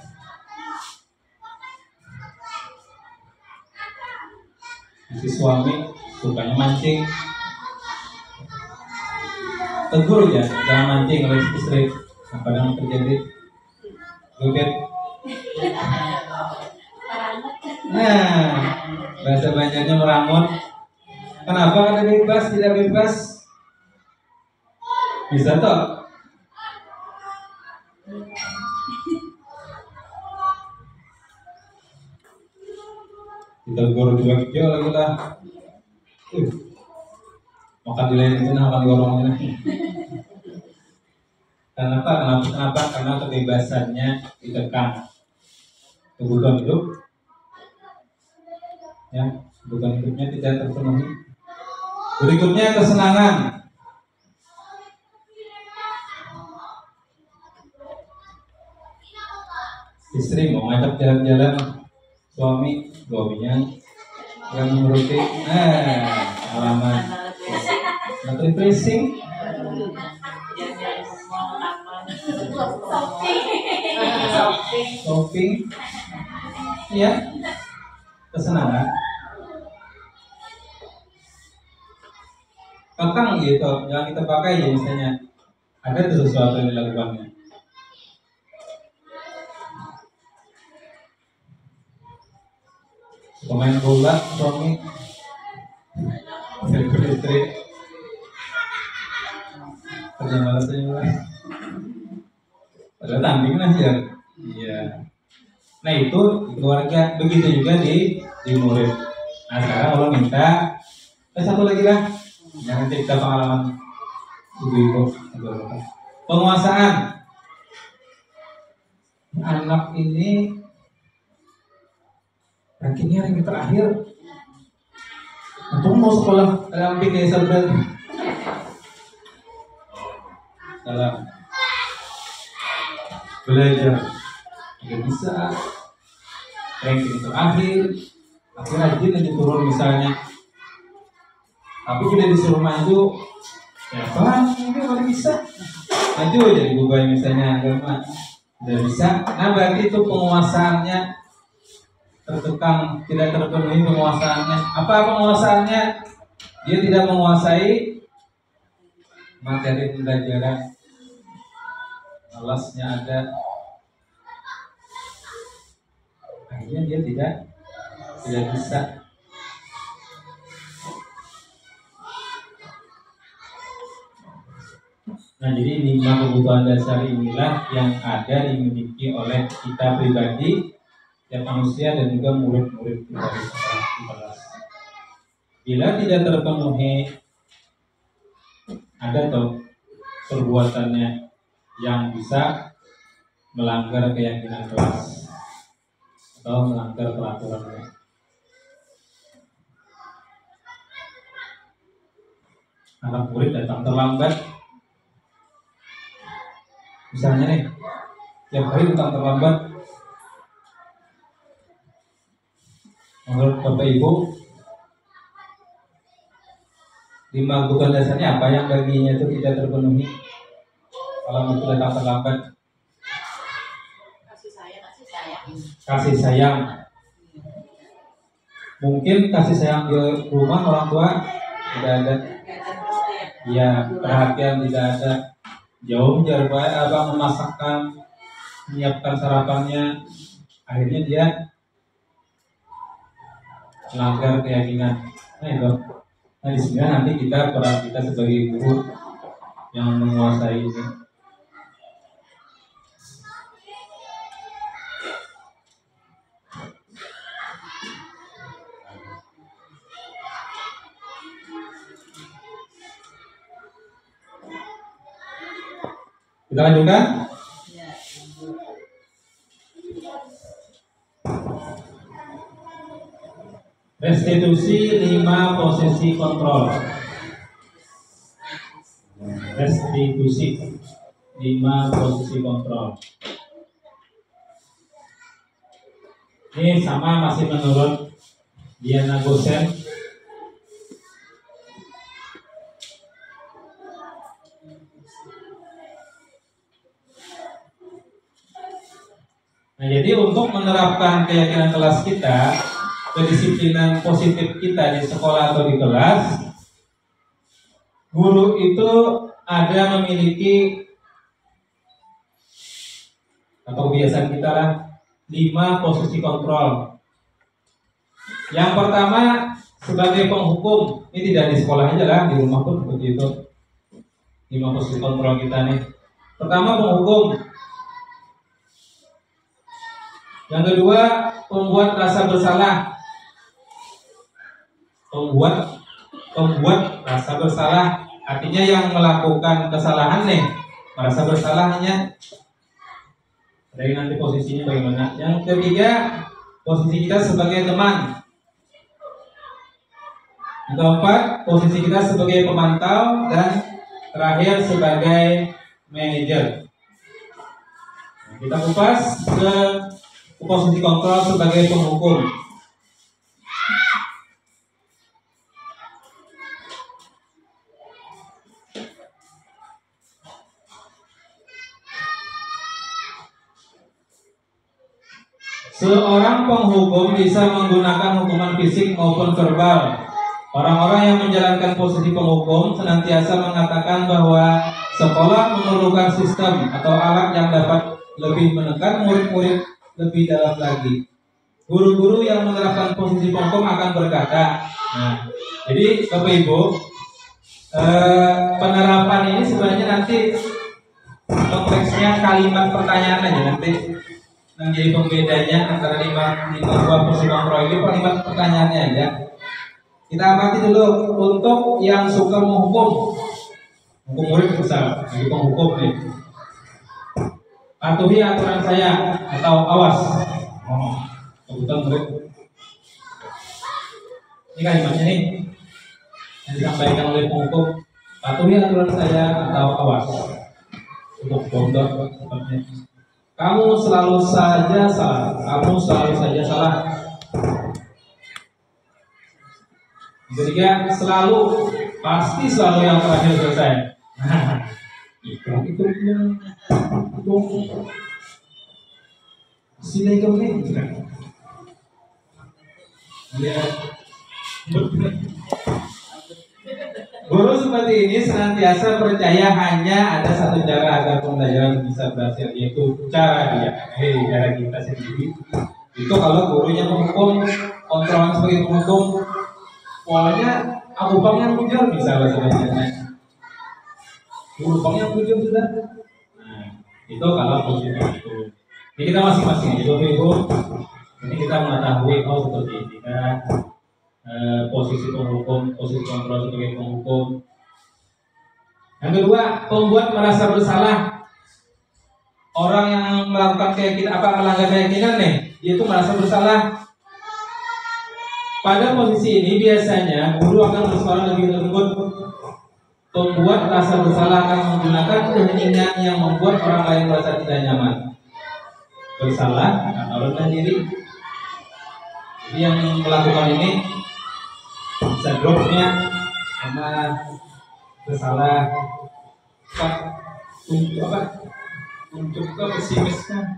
Si suami sukanya mancing, tegur ya, jangan mancing oleh istri. Apa yang terjadi? Gugat. Nah, bahasa banyaknya meramut. Kenapa ada bebas, tidak bebas? Bisa toh? Kita guru juga kecil lagi lah. Makan di lain itu makan di warung ini. Kenapa? Karena kebebasannya ditekan. Kebutuhan hidup, ya, kebutuhan hidupnya tidak terpenuhi. Berikutnya kesenangan. Istri mau ngajak jalan-jalan, suaminya nggak menuruti. Alamat. Not refreshing. Shopping, ya, kesenangan. Kekang gitu, yang kita pakai ya misalnya ada tuh sesuatu yang dilakukannya. Pemain bola, suami, istri, kerja malas aja. Padahal tanding aja. Iya. Nah itu di keluarga, begitu juga di murid. Nah sekarang kalau minta, satu lagi lah, jangan cerita pengalaman ibu-ibu. Penguasaan. Anak ini akhirnya yang terakhir, untuk mau sekolah dalam PKI Sabdan, dalam belajar tidak bisa, ranking terakhir, akhirnya rajin aja turun misalnya. Tapi kita disuruh maju, ya pelan, ini baru bisa. Maju aja dibuka misalnya, agama tidak bisa. Nah berarti itu penguasaannya tertekan, tidak terpenuhi penguasaannya. Apa penguasaannya? Dia tidak menguasai materi pembelajaran. Malasnya ada, akhirnya dia tidak bisa. Nah jadi 5 kebutuhan dasar inilah yang ada dimiliki oleh kita pribadi, setiap manusia dan juga murid-murid kita di kelas. Bila tidak terpenuhi, ada toh perbuatannya yang bisa melanggar keyakinan kelas atau melanggar peraturan. Anak murid datang terlambat, misalnya nih, tiap hari datang terlambat. Menurut Bapak Ibu, 5 kebutuhan dasarnya apa yang baginya itu tidak terpenuhi kalau itu datang terlambat? Kasih sayang. Mungkin kasih sayang di rumah orang tua tidak ada. Ya, perhatian tidak ada. Jauh jarak abang memasakkan, menyiapkan sarapannya, akhirnya dia melanggar keyakinan. Nah itu. Nah di sini nanti kita peran kita sebagai guru yang menguasai ini. Kita lanjutkan. Restitusi 5 posisi kontrol. Restitusi 5 posisi kontrol. Ini sama masih menurut Diana Gosen. Nah, jadi untuk menerapkan keyakinan kelas kita, kedisiplinan positif kita di sekolah atau di kelas, guru itu ada memiliki atau kebiasaan kita lah 5 posisi kontrol. Yang pertama sebagai penghukum, ini tidak di sekolah aja lah, di rumah pun seperti itu. 5 posisi kontrol kita nih. Pertama penghukum. Yang kedua, pembuat rasa bersalah. Pembuat rasa bersalah, artinya yang melakukan kesalahan nih merasa bersalahnya. Dari nanti posisinya bagaimana. Yang ketiga, posisi kita sebagai teman. Yang keempat, posisi kita sebagai pemantau, dan terakhir sebagai manajer. Kita kupas ke posisi kontrol sebagai penghukum. Seorang penghukum bisa menggunakan hukuman fisik maupun verbal. Orang-orang yang menjalankan posisi penghukum senantiasa mengatakan bahwa sekolah memerlukan sistem atau alat yang dapat lebih menekan murid-murid lebih dalam lagi. Guru-guru yang menerapkan posisi penghukum akan berkata, nah, jadi Bapak Ibu, penerapan ini sebenarnya nanti konteksnya kalimat pertanyaan aja nanti. Yang jadi pembedanya antara 5 posisi kontrol ini kalimat pertanyaannya aja. Kita amati dulu untuk yang suka menghukum murid besar, jadi penghukum nih. Patuhi aturan saya atau awas. Kebutuhan murid. Ini kalimatnya nih yang disampaikan oleh penghukum. Patuhi aturan saya atau awas. Untuk bodoh sepertinya. Kamu selalu saja salah. Kamu selalu saja salah. Ketiga, selalu, pasti selalu yang terakhir selesai. Itu sini kami. Ya. Guru seperti ini senantiasa percaya hanya ada satu cara agar pembelajaran bisa berhasil, yaitu cara dia. Cara kita sendiri. Itu kalau gurunya menghukum, kontrolnya sebagai penghukum, pokoknya Abu Bang yang bujur misalnya sebenarnya. Abu Bang yang bujur sudah. Nah, itu kalau posisi itu. Ini kita masing-masing itu Ibu. Ini kita mengetahui seperti ini kan. posisi penghukum, posisi kontrol sebagai penghukum. Yang kedua, pembuat merasa bersalah. Orang yang melakukan melanggar keyakinan nih, dia itu merasa bersalah. Pada posisi ini biasanya guru akan bersuara lebih lembut. Pembuat rasa bersalah akan menggunakan keheningan yang membuat orang lain merasa tidak nyaman. Bersalah atau rendah diri. Jadi yang melakukan ini bisa dropnya karena bersalah. Untuk ke pesimisnya.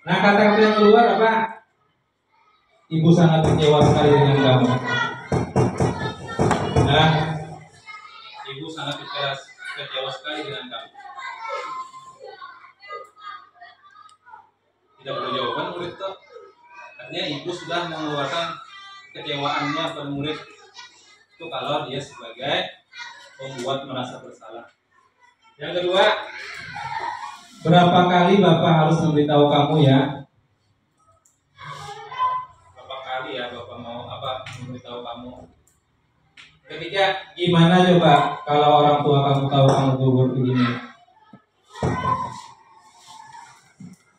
Nah, kata-kata yang keluar apa? Ibu sangat kecewa sekali dengan kamu. Nah, ibu sangat kecewa sekali dengan kamu. Tidak perlu jawaban murid itu. Artinya ibu sudah mengeluarkan kecewaannya pada murid itu kalau dia sebagai pembuat merasa bersalah. Yang kedua, berapa kali Bapak harus memberitahu kamu ya? Berapa kali ya Bapak mau memberitahu kamu? Ketiga, gimana coba kalau orang tua kamu tahu kamu gugur begini?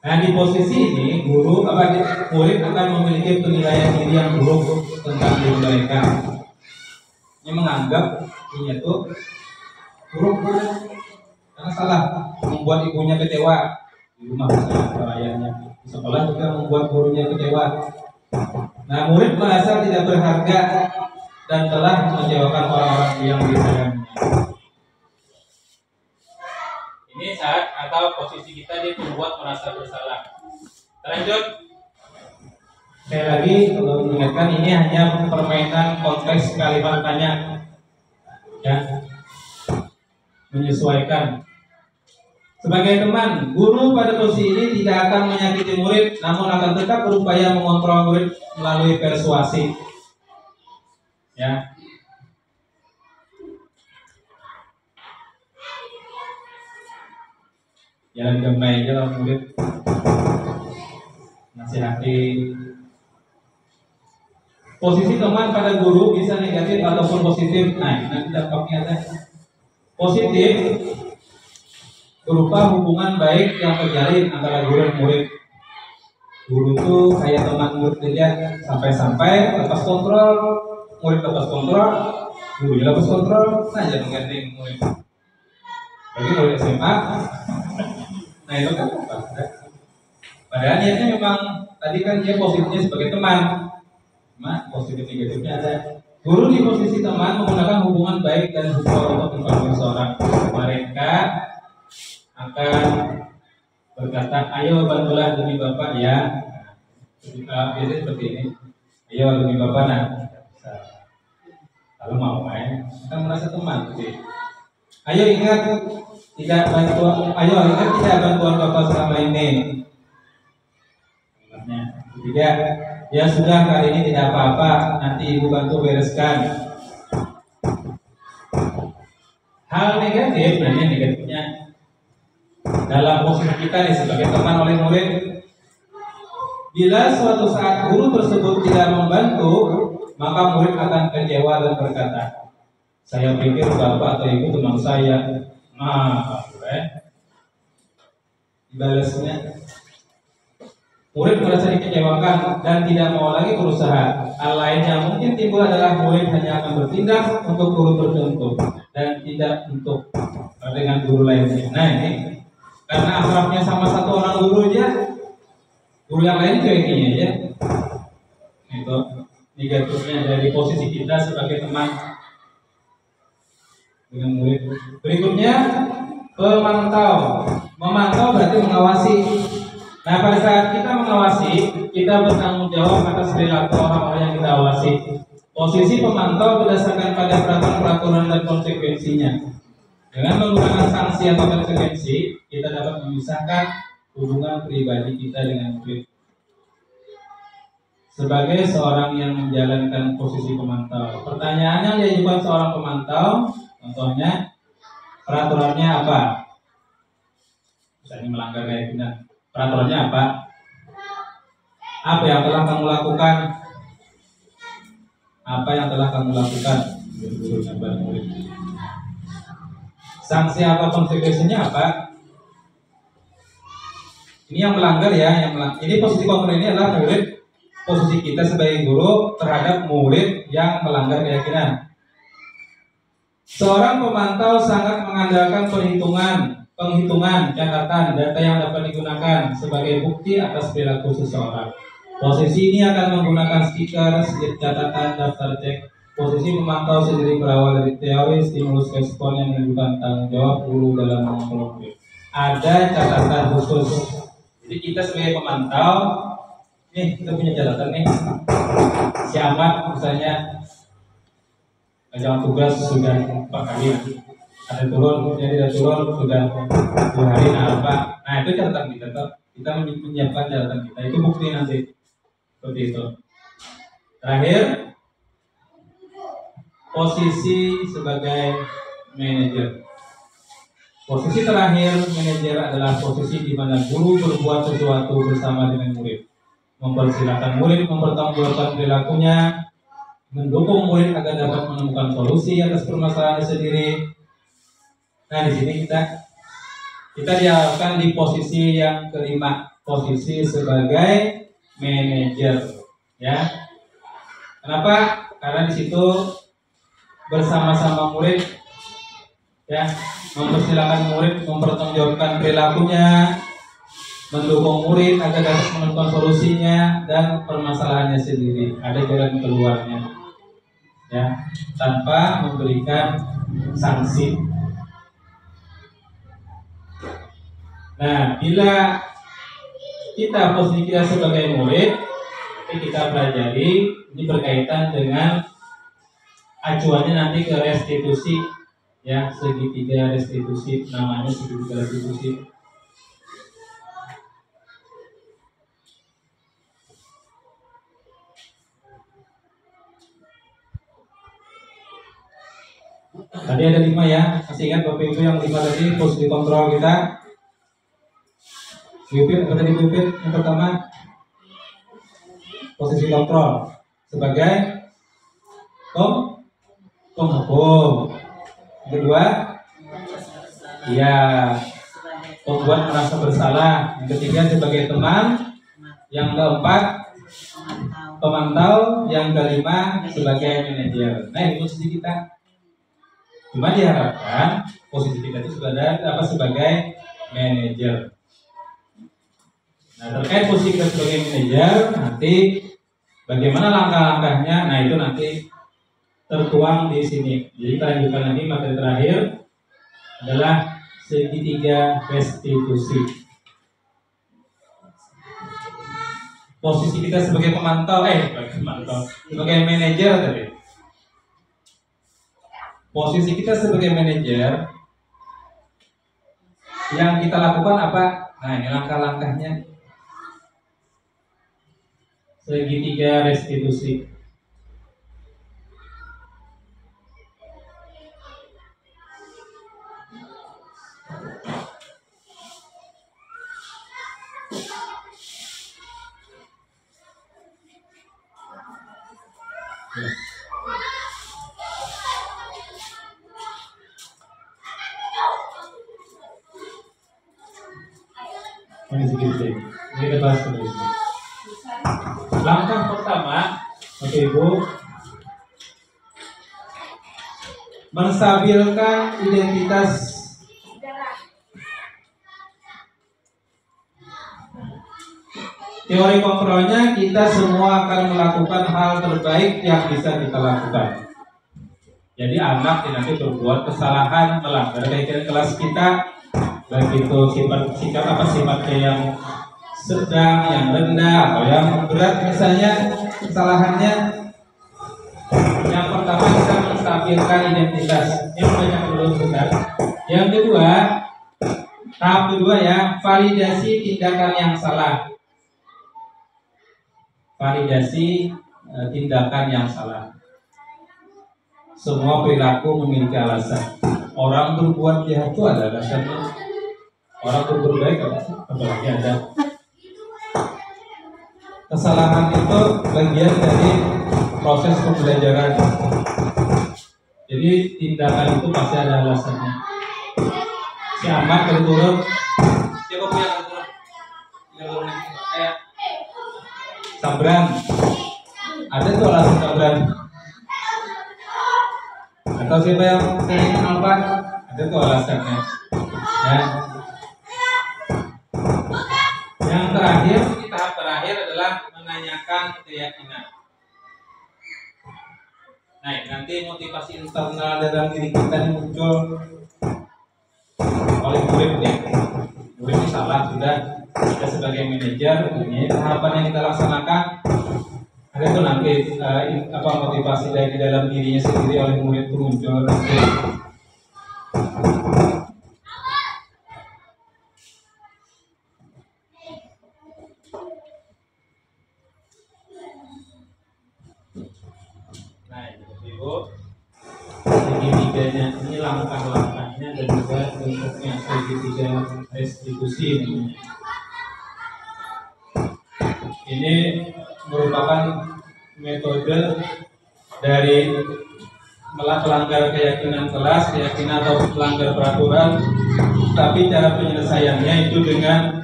Nah, di posisi ini murid akan memiliki penilaian diri yang buruk tentang diri mereka. Ini menganggap dirinya itu buruk karena salah, membuat ibunya kecewa di rumah atau ayahnya, di sekolah juga membuat gurunya kecewa. Nah, murid merasa tidak berharga dan telah mengecewakan orang-orang yang disayanginya. Ini saat atau posisi kita di pembuat merasa bersalah. Lanjut. Sekali lagi untuk mengingatkan, ini hanya permainan konteks kalimat tanya, ya, menyesuaikan. Sebagai teman, guru pada posisi ini tidak akan menyakiti murid, namun akan tetap berupaya mengontrol murid melalui persuasi. Ya. Jangan gemai aja lah murid. Nasihati. Posisi teman pada guru bisa negatif ataupun positif. Nah, nanti dampaknya ada. Positif berupa hubungan baik yang terjalin antara guru dan murid. Guru itu kayak teman murid saja, sampai-sampai lepas kontrol, murid lepas kontrol, guru lepas kontrol, saja mengganti murid. Bagi murid SMA, nah itu kan padahal niatnya memang tadi kan dia positifnya sebagai teman, cuma positif negatifnya ada. Guru di posisi teman menggunakan hubungan baik dan support untuk membantu seorang. Mereka akan berkata, ayo bantulah demi Bapak ya. Biasanya seperti ini. Ayo demi Bapak nah. Kalau mau main, kita merasa teman. Gitu. Ayo ingat tidak bantuan Bapak selama ini. Ketiga, ya sudah kali ini tidak apa-apa, nanti ibu bantu bereskan. Hal negatif, negatifnya dalam posisi kita nih sebagai teman oleh murid, bila suatu saat guru tersebut tidak membantu, maka murid akan kecewa dan berkata, saya pikir Bapak atau Ibu teman saya. Nah, dibalasnya murid merasa dikecewakan dan tidak mau lagi berusaha. Hal lain yang mungkin timbul adalah murid hanya akan bertindak untuk guru tertentu dan tidak untuk dengan guru lainnya. Nah ini karena akrabnya sama satu orang guru aja, guru yang lain cuekinya aja. Itu negatifnya dari posisi kita sebagai teman dengan murid. Berikutnya pemantau. Memantau berarti mengawasi. Nah, pada saat kita mengawasi, kita bertanggung jawab atas perilaku orang-orang yang kita awasi. Posisi pemantau berdasarkan pada peraturan dan konsekuensinya. Dengan menggunakan sanksi atau konsekuensi, kita dapat memisahkan hubungan pribadi kita dengan murid. Sebagai seorang yang menjalankan posisi pemantau, pertanyaan yang diajukan seorang pemantau, contohnya, peraturannya apa? Misalnya melanggar keyakinan. Peraturannya apa? Apa yang telah kamu lakukan? apa yang telah kamu lakukan. Guru kepada murid. Sanksi atau konsekuensinya apa? Ini yang melanggar ya, ini posisi kontrol ini adalah murid, posisi kita sebagai guru terhadap murid yang melanggar keyakinan. Seorang pemantau sangat mengandalkan penghitungan, catatan, data yang dapat digunakan sebagai bukti atas perilaku seseorang. Posisi ini akan menggunakan stiker, slip catatan, daftar cek. Posisi pemantau sendiri berawal dari teori stimulus respon yang menunjukkan tanggung jawab guru dalam mengontrol murid. Ada catatan khusus. Jadi kita sebagai pemantau, nih kita punya catatan nih. Si Ahmad misalnya jam tugas sudah 4 kali, ada turun, jadi ada turun sudah 2 hari, nah itu catatan kita tuh. Kita menyiapkan catatan kita, itu bukti nanti seperti itu. Terakhir, posisi sebagai manajer. Posisi terakhir manajer adalah posisi di mana guru berbuat sesuatu bersama dengan murid, mempersilahkan murid mempertanggungjawabkan perilakunya, mendukung murid agar dapat menemukan solusi atas permasalahan sendiri. Nah, di sini kita diharapkan di posisi yang kelima, posisi sebagai manajer, ya. Kenapa? Karena di situ bersama-sama murid, ya, mempersilahkan murid mempertanggungjawabkan perilakunya, mendukung murid agar dapat menemukan solusinya dan permasalahannya sendiri. Ada jalan keluarnya, ya, tanpa memberikan sanksi. Nah, bila kita posisi kita sebagai murid, nanti kita pelajari ini berkaitan dengan acuannya nanti ke restitusi, ya, segitiga restitusi, namanya segitiga restitusi. Tadi ada 5 ya, masih ingat Bapak Ibu yang 5 tadi posisi kontrol kita. Pipit, apa tadi pipit? Yang pertama posisi kontrol sebagai penghukum. Yang kedua, ya, pembuat merasa bersalah. Yang ketiga sebagai teman. Yang keempat pemantau. Yang kelima sebagai manajer. Nah, ini posisi kita. Cuma diharapkan posisi kita itu sebagai manajer. Nah, terkait posisi kita sebagai manajer, nanti bagaimana langkah-langkahnya, nah itu nanti tertuang di sini. Jadi kita lanjutkan lagi, materi terakhir adalah segitiga restitusi. Posisi kita sebagai pemantau, sebagai manajer tadi. Posisi kita sebagai manajer, yang kita lakukan apa? Nah, ini langkah-langkahnya. Segitiga restitusi. Ini kita bahas dulu. Langkah pertama, Bapak Ibu, menstabilkan identitas teori kontrolnya. Kita semua akan melakukan hal terbaik yang bisa kita lakukan. Jadi anak nanti berbuat kesalahan, melanggar keyakinan kelas kita, baik itu sifatnya yang sedang, yang rendah, atau yang berat misalnya kesalahannya. Yang pertama kita menstabilkan identitas. Yang banyak dulu sebentar. Yang kedua, tahap kedua ya, validasi tindakan yang salah. Validasi tindakan yang salah. Semua perilaku memiliki alasan. Orang berbuat jahat itu ada alasannya. Orang berbuat baik apalagi ada. Kesalahan itu bagian dari proses pembelajaran. Jadi tindakan itu pasti ada alasannya. Si Ahmad kalau turun, siapa punya kalau turun? Tinggal turun kayak Sabran. Ada tuh alasan Sabran. Atau siapa yang sering Alpan? Ada tuh alasannya. Ya. Yang terakhir, di tahap terakhir adalah menanyakan keyakinan. Nah, nanti motivasi internal dalam diri kita ini muncul oleh murid ya. Murid ini salah sudah, kita sebagai manajer ini tahapan yang kita laksanakan. Ada tuh nanti motivasi dari dalam dirinya sendiri oleh murid itu muncul. Nah, Ibu, segitiganya ini langkah-langkahnya dan juga bentuknya segitiga restitusi namanya. Ini merupakan metode dari melanggar keyakinan kelas, keyakinan atau melanggar peraturan, tapi cara penyelesaiannya itu dengan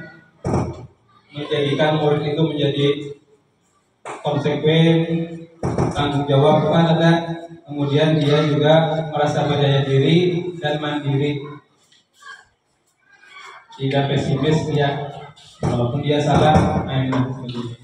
menjadikan murid itu menjadi konsekuen, tanggung jawab kepada, kemudian dia juga merasa berdaya diri dan mandiri, tidak pesimis ya, walaupun dia salah, sebagainya.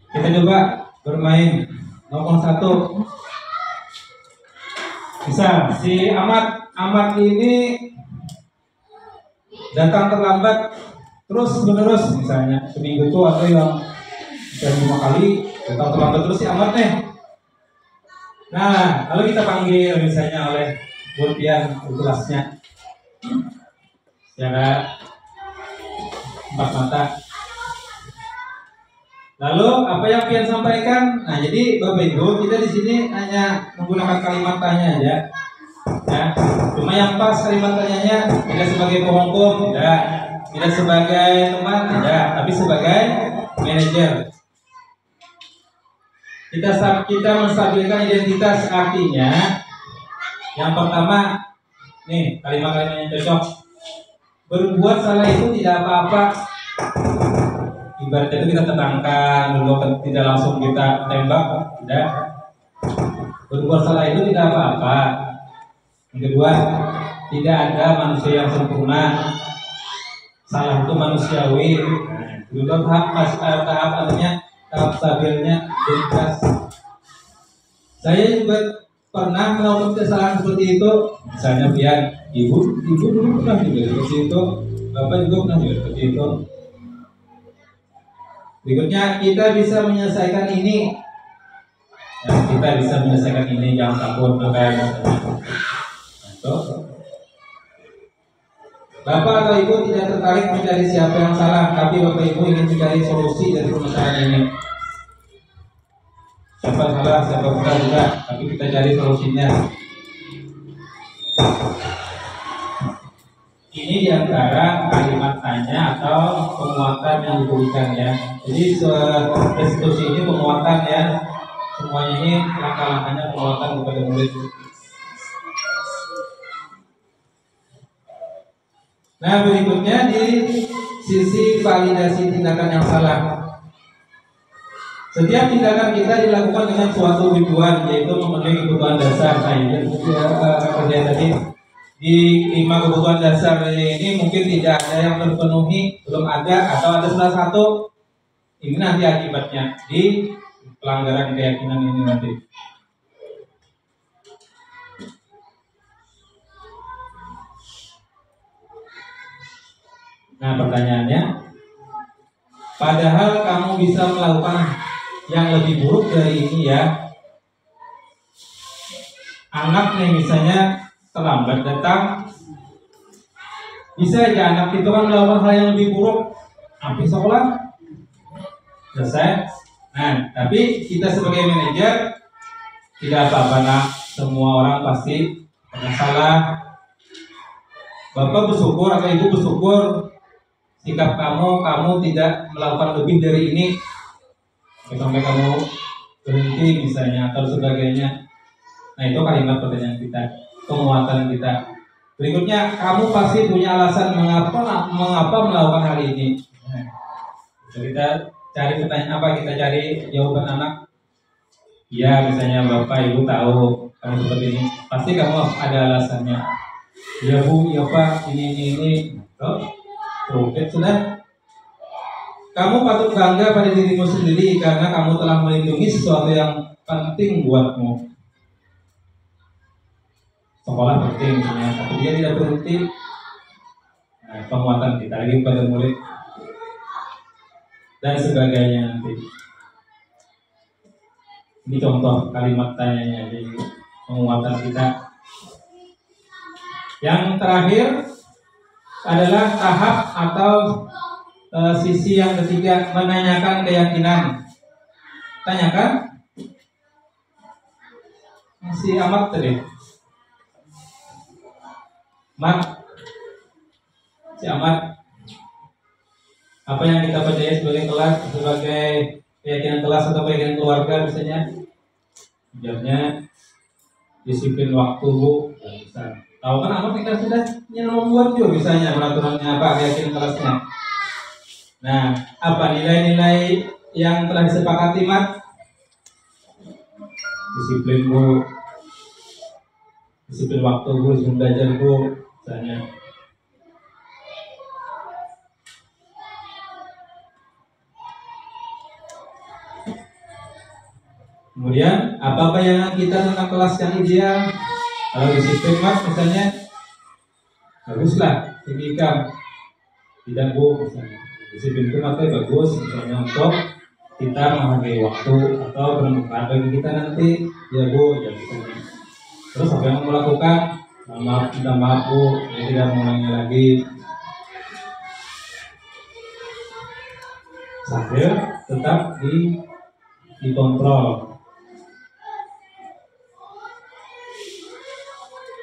Kita coba bermain nomor 1. Bisa si Ahmad ini datang terlambat terus menerus, misalnya seminggu itu ada yang 5 kali datang terlambat terus si Ahmad nih. Nah, lalu kita panggil misalnya oleh Burpian kelasnya secara empat mata. Lalu apa yang Pian sampaikan? Nah, jadi Bapak Ibu, kita di sini hanya menggunakan kalimat tanya aja. Ya, cuma yang pas kalimat tanyanya tidak sebagai penghukum, tidak sebagai teman, tidak, tapi sebagai manajer. Kita menstabilkan identitas, artinya yang pertama, nih kalimat-kalimat yang cocok. Berbuat salah itu tidak apa-apa. Ibaratnya itu kita tenangkan dulu, tidak langsung kita tembak, tidak. Berbuat salah itu tidak apa-apa. Yang kedua, tidak ada manusia yang sempurna. Salah itu manusiawi. Dulu tahap stabilnya identitas. Saya juga pernah melakukan kesalahan seperti itu. Misalnya Pian, ibu dulu pernah juga seperti itu, bapak juga pernah juga seperti itu. Berikutnya, kita bisa menyelesaikan ini. Ya, kita bisa menyelesaikan ini, jangan takut, makanya. Bapak atau Ibu tidak tertarik mencari siapa yang salah, tapi Bapak Ibu ingin mencari solusi dari permasalahan ini. Siapa salah, siapa benar juga, tapi kita cari solusinya. Ini diantara kalimat tanya atau penguatan yang diberikan ya. Jadi restitusi ini penguatan ya. Semuanya ini langkah-langkahnya penguatan kepada murid. Nah, berikutnya di sisi validasi tindakan yang salah. Setiap tindakan kita dilakukan dengan suatu tujuan, yaitu memenuhi kebutuhan dasar. Nah, ini kerja tadi di 5 kebutuhan dasar ini mungkin tidak ada yang terpenuhi, belum ada, atau ada salah satu. Ini nanti akibatnya di pelanggaran keyakinan ini nanti. Nah, pertanyaannya, padahal kamu bisa melakukan yang lebih buruk dari ini ya. Anak nih misalnya terlambat datang, Bisa aja anak itu kan melakukan hal yang lebih buruk, habis sekolah selesai. Nah, tapi kita sebagai manajer tidak apa-apa nak, semua orang pasti pernah salah. Bapak bersyukur atau ibu bersyukur sikap kamu tidak melakukan lebih dari ini sampai kamu berhenti misalnya atau sebagainya. Nah, itu kalimat pertanyaan kita, penguatan kita. Berikutnya, kamu pasti punya alasan mengapa melakukan hal ini. Nah, kita cari pertanyaan apa, kita cari jawaban anak. Ya, misalnya bapak ibu tahu kamu seperti ini, pasti kamu ada alasannya. Ya bu, ya pak, ini. Oke, sudah. Kamu patut bangga pada dirimu sendiri karena kamu telah melindungi sesuatu yang penting buatmu. Sekolah penting misalnya, tapi dia tidak berhenti. Nah, penguatan kita lagi pada murid dan sebagainya nanti. Ini contoh kalimat tanyanya, jadi penguatan kita. Yang terakhir adalah tahap atau sisi yang ketiga, menanyakan keyakinan. Tanyakan. Masih amat tadi. Si Ahmad, apa yang kita percaya sebagai kelas, sebagai keyakinan kelas atau keyakinan keluarga misalnya? Jawabnya disiplin waktu bu. Bisa. Tahu kan Ahmad kita sudah membuat juga misalnya peraturannya apa keyakinan kelasnya. Nah, apa nilai-nilai yang telah disepakati Mat? Disiplin bu, disiplin waktu bu, disiplin belajar bu, misalnya. Kemudian apa bayangan kita tentang kelas yang ideal? Kalau disiplin Mas misalnya, baguslah. Tinggikan, tidak bu, misalnya. Disiplin itu makanya bagus, misalnya untuk kita menghargai waktu atau bermanfaat bagi kita nanti, ya bu, ya misalnya. Terus apa yang mau lakukan? Maaf, minta maaf bu, saya tidak mengulangi lagi. Sambil tetap dikontrol.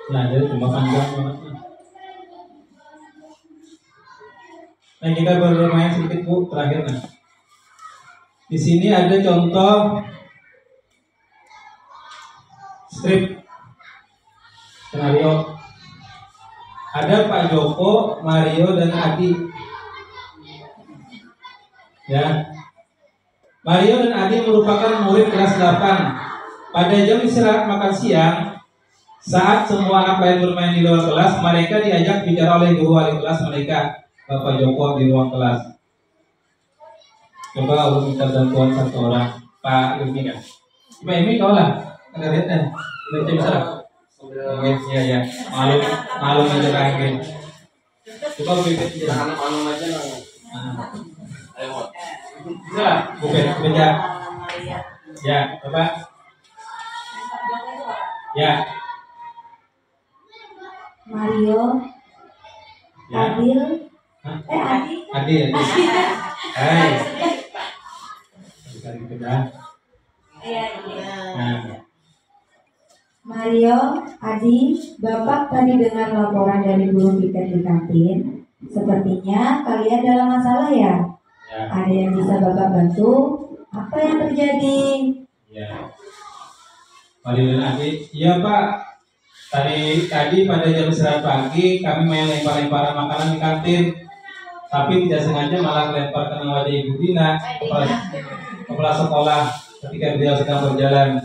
Nah, jadi cuma panjang banget. Nah, kita bermain sedikit bu, terakhir nah. Di sini ada contoh strip skenario. Ada Pak Joko, Mario dan Adi. Ya. Mario dan Adi merupakan murid kelas 8. Pada jam istirahat makan siang, saat semua anak lain bermain di luar kelas, mereka diajak bicara oleh guru wali kelas mereka, Bapak Joko, di ruang kelas. Coba aku minta bantuan satu orang, Pak Ilmi kan? Pak Ilmi kau lah, ada lihatnya, baca bisa. Ya, malu aja lagi. Coba bibit aja. Malu aja lah. Ayo, bisa, baca. Ya, coba. Ya. Mario, ya. Adil, Adil. Hai. Bisa dibedah. Nah. Mario, Adi, Bapak tadi dengar laporan dari guru piket di kantin. Sepertinya kalian dalam masalah ya? Ada yang bisa Bapak bantu? Apa yang terjadi? Ya. Mario dan Adi, iya Pak. Tadi pada jam istirahat pagi kami main lempar-lemparan makanan di kantin, tapi tidak sengaja malah lempar ke wajah Ibu Dina, kepala sekolah, ketika beliau sedang berjalan.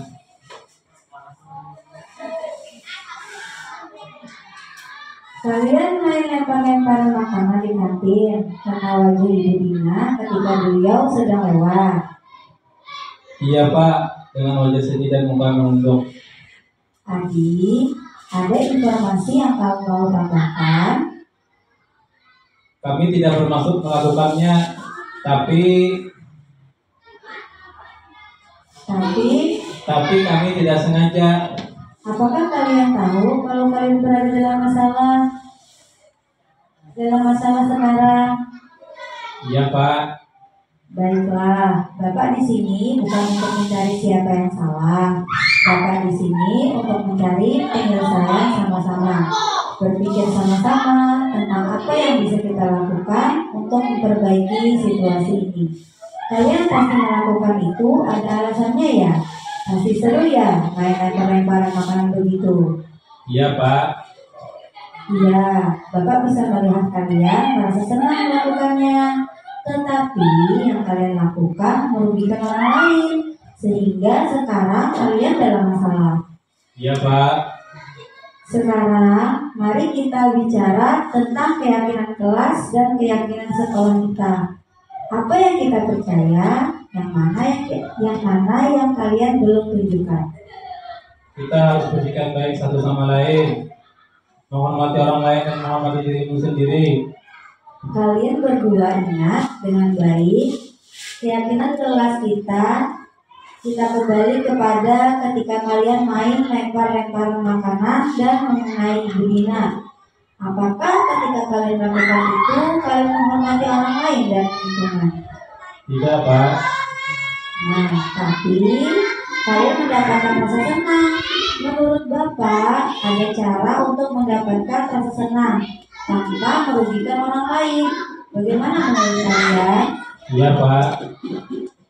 Kalian main lempar-lemparan makanan di kantin karena wajah Ibu Dina ketika beliau sedang lewat. Iya Pak, dengan wajah sedih dan muka menunduk. Adi, ada informasi yang kau mau tambahkan? Kami tidak bermaksud melakukannya, tapi kami tidak sengaja. Apakah kalian tahu kalau kalian berada dalam masalah? dalam masalah sekarang? Iya Pak. Baiklah, Bapak di sini bukan untuk mencari siapa yang salah. Bapak di sini untuk mencari penyelesaian sama-sama. Berpikir sama-sama tentang apa yang bisa kita lakukan untuk memperbaiki situasi ini. Kalian pasti melakukan itu ada alasannya ya? Pasti seru ya main lempar-lemparan makanan begitu? Iya Pak. Iya, Bapak bisa melihat kalian merasa senang melakukannya. Tetapi yang kalian lakukan merugikan orang lain, sehingga sekarang kalian dalam masalah. Iya Pak. Sekarang mari kita bicara tentang keyakinan kelas dan keyakinan sekolah kita. Apa yang kita percaya, yang mana yang kalian belum tunjukkan. Kita harus bersikap baik satu sama lain, menghormati orang lain dan menghormati dirimu sendiri. Kalian berdua ingat dengan baik keyakinan kelas kita kembali kepada ketika kalian main lempar-lempar makanan dan mengenai Ibu Dina. Apakah ketika kalian lakukan itu kalian menghormati orang lain dan lingkungan? Tidak Pak. Nah, tapi kalian mendapatkan rasa senang. Menurut Bapak, ada cara untuk mendapatkan rasa senang tanpa merugikan orang lain. Bagaimana menurut kalian? Iya Pak.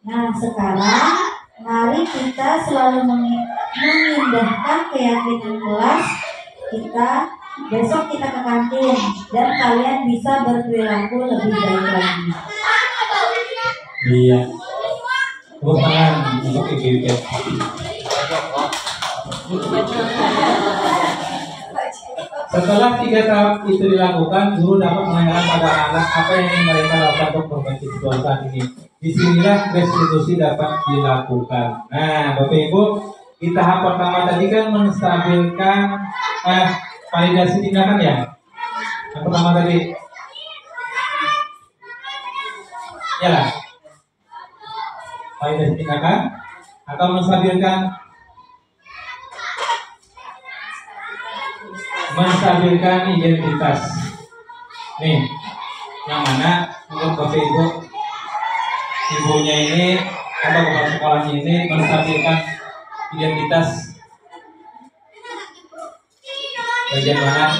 Nah, sekarang mari kita selalu mengindahkan keyakinan kelas kita. Besok kita ke kantin dan kalian bisa berperilaku lebih baik lagi. Iya. Tepuk tangan untuk Ibu. Setelah 3 tahap itu dilakukan, guru dapat menanyakan pada anak apa yang ingin mereka lakukan untuk memperbaiki situasi saat ini. Disinilah restitusi dapat dilakukan. Nah, Bapak Ibu, di tahap pertama tadi kan menstabilkan validasi tindakan ya. Yang pertama tadi, ya lah, validasi tindakan atau menstabilkan identitas. Nih, yang mana menurut Bapak Ibu, ibunya ini atau kepala sekolahnya ini menstabilkan identitas bagian mana?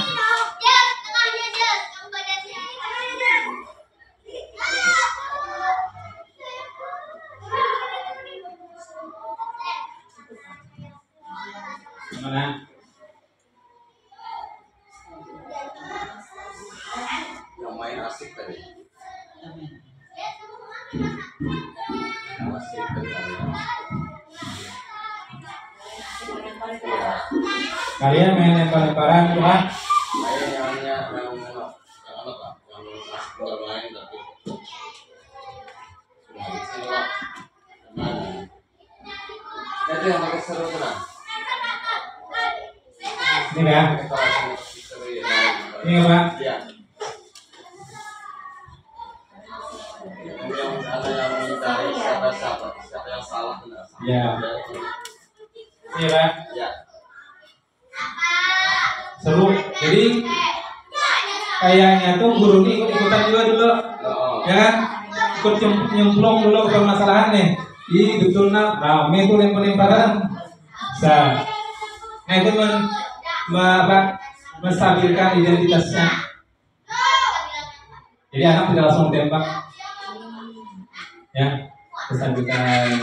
Mana? Yang main asik tadi. Asik tadi. Kalian main lempar-lemparan cuma Yang apa Pak? Yang asik bermain tapi sudah habis ini Pak. Mana? Itu yang pakai seru tenang. ini ya, ini Pak. Iya. Yang ada yang mencari siapa yang salah benar. Ya. Ini Pak. Ya. Seru. Jadi kayaknya tuh guru ini ikut-ikutan juga dulu, ya kan? Ikut nyemplung dulu ke permasalahan nih. Ih betul nak, rame tuh lempar-lemparan. Nah itu menstabilkan identitasnya. Jadi anak tidak langsung tembak, ya, menstabilkan.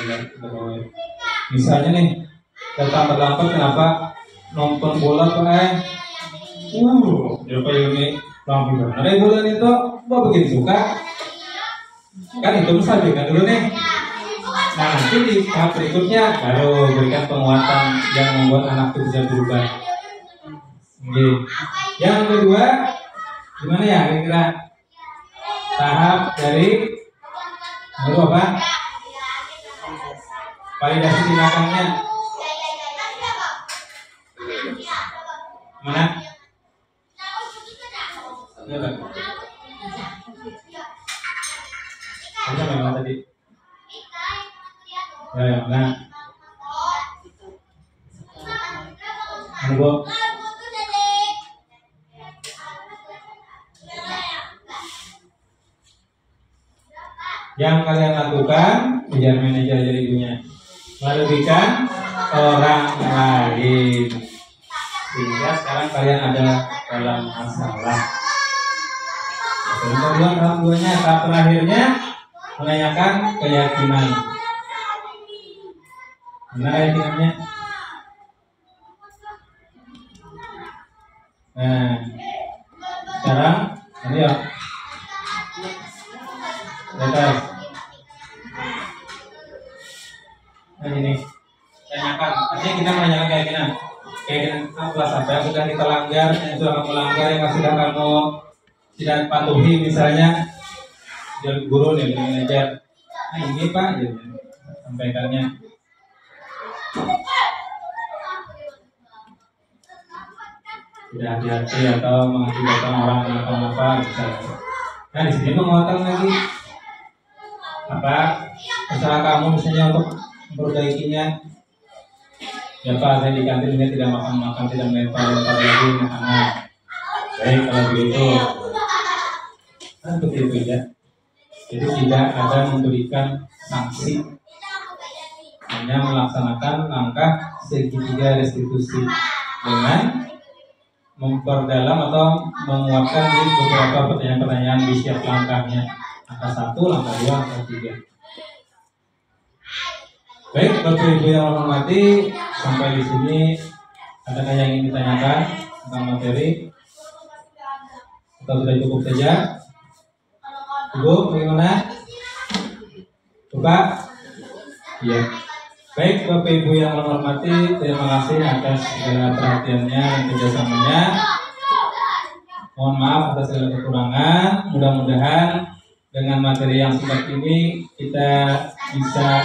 Misalnya nih, datang terlambat kenapa? Nonton bola Pak apa ini lampu ada bola itu kok begitu suka kan itu menstabilkan dulu nih. Nah nanti di tahap berikutnya baru berikan penguatan yang membuat anak itu bisa berubah. Oke. Yang kedua gimana ya kira-kira tahap dari apa? Validasi tindakannya. Mana? Ini Pak. Ini memang tadi. Ya, nah. Ini Bu. Yang kalian lakukan, biar manajer jadi ibunya, merugikan orang lain. Sehingga sekarang kalian ada dalam masalah. Yang kedua, tahap duanya, tahap terakhirnya menanyakan keyakinan. Mana keyakinannya? Nah, sekarang ini ya. Lihat. Nah ini, tanyakan. Artinya kita menanyakan keyakinan. Keyakinan apa yang sudah kita langgar, yang sudah kamu langgar, yang sudah kamu tidak patuhi, misalnya dari guru nih, manajer. Nah ini Pak, gitu. Sampaikannya. Tidak hati-hati atau mengakibatkan orang kenapa-napa misalnya. Nah di sini menguatkan lagi apa usaha kamu misalnya untuk memperbaikinya. Ya Pak, saya di kantin ini tidak makan-makan, tidak melempar-lempar lagi makanan. Baik kalau begitu, kan begitu ya. Jadi tidak ada memberikan sanksi, hanya melaksanakan langkah segitiga restitusi dengan memperdalam atau menguatkan di beberapa pertanyaan-pertanyaan di setiap langkahnya. Langkah 1, langkah 2, langkah 3. Baik, Bapak Ibu yang hormati, sampai di sini adakah yang ingin ditanyakan tentang materi? Atau sudah cukup saja? Ibu, bagaimana? Bapak? Iya. Baik, Bapak Ibu yang hormati, terima kasih atas segala perhatiannya dan kerjasamanya. Mohon maaf atas segala kekurangan. Mudah-mudahan dengan materi yang singkat ini kita bisa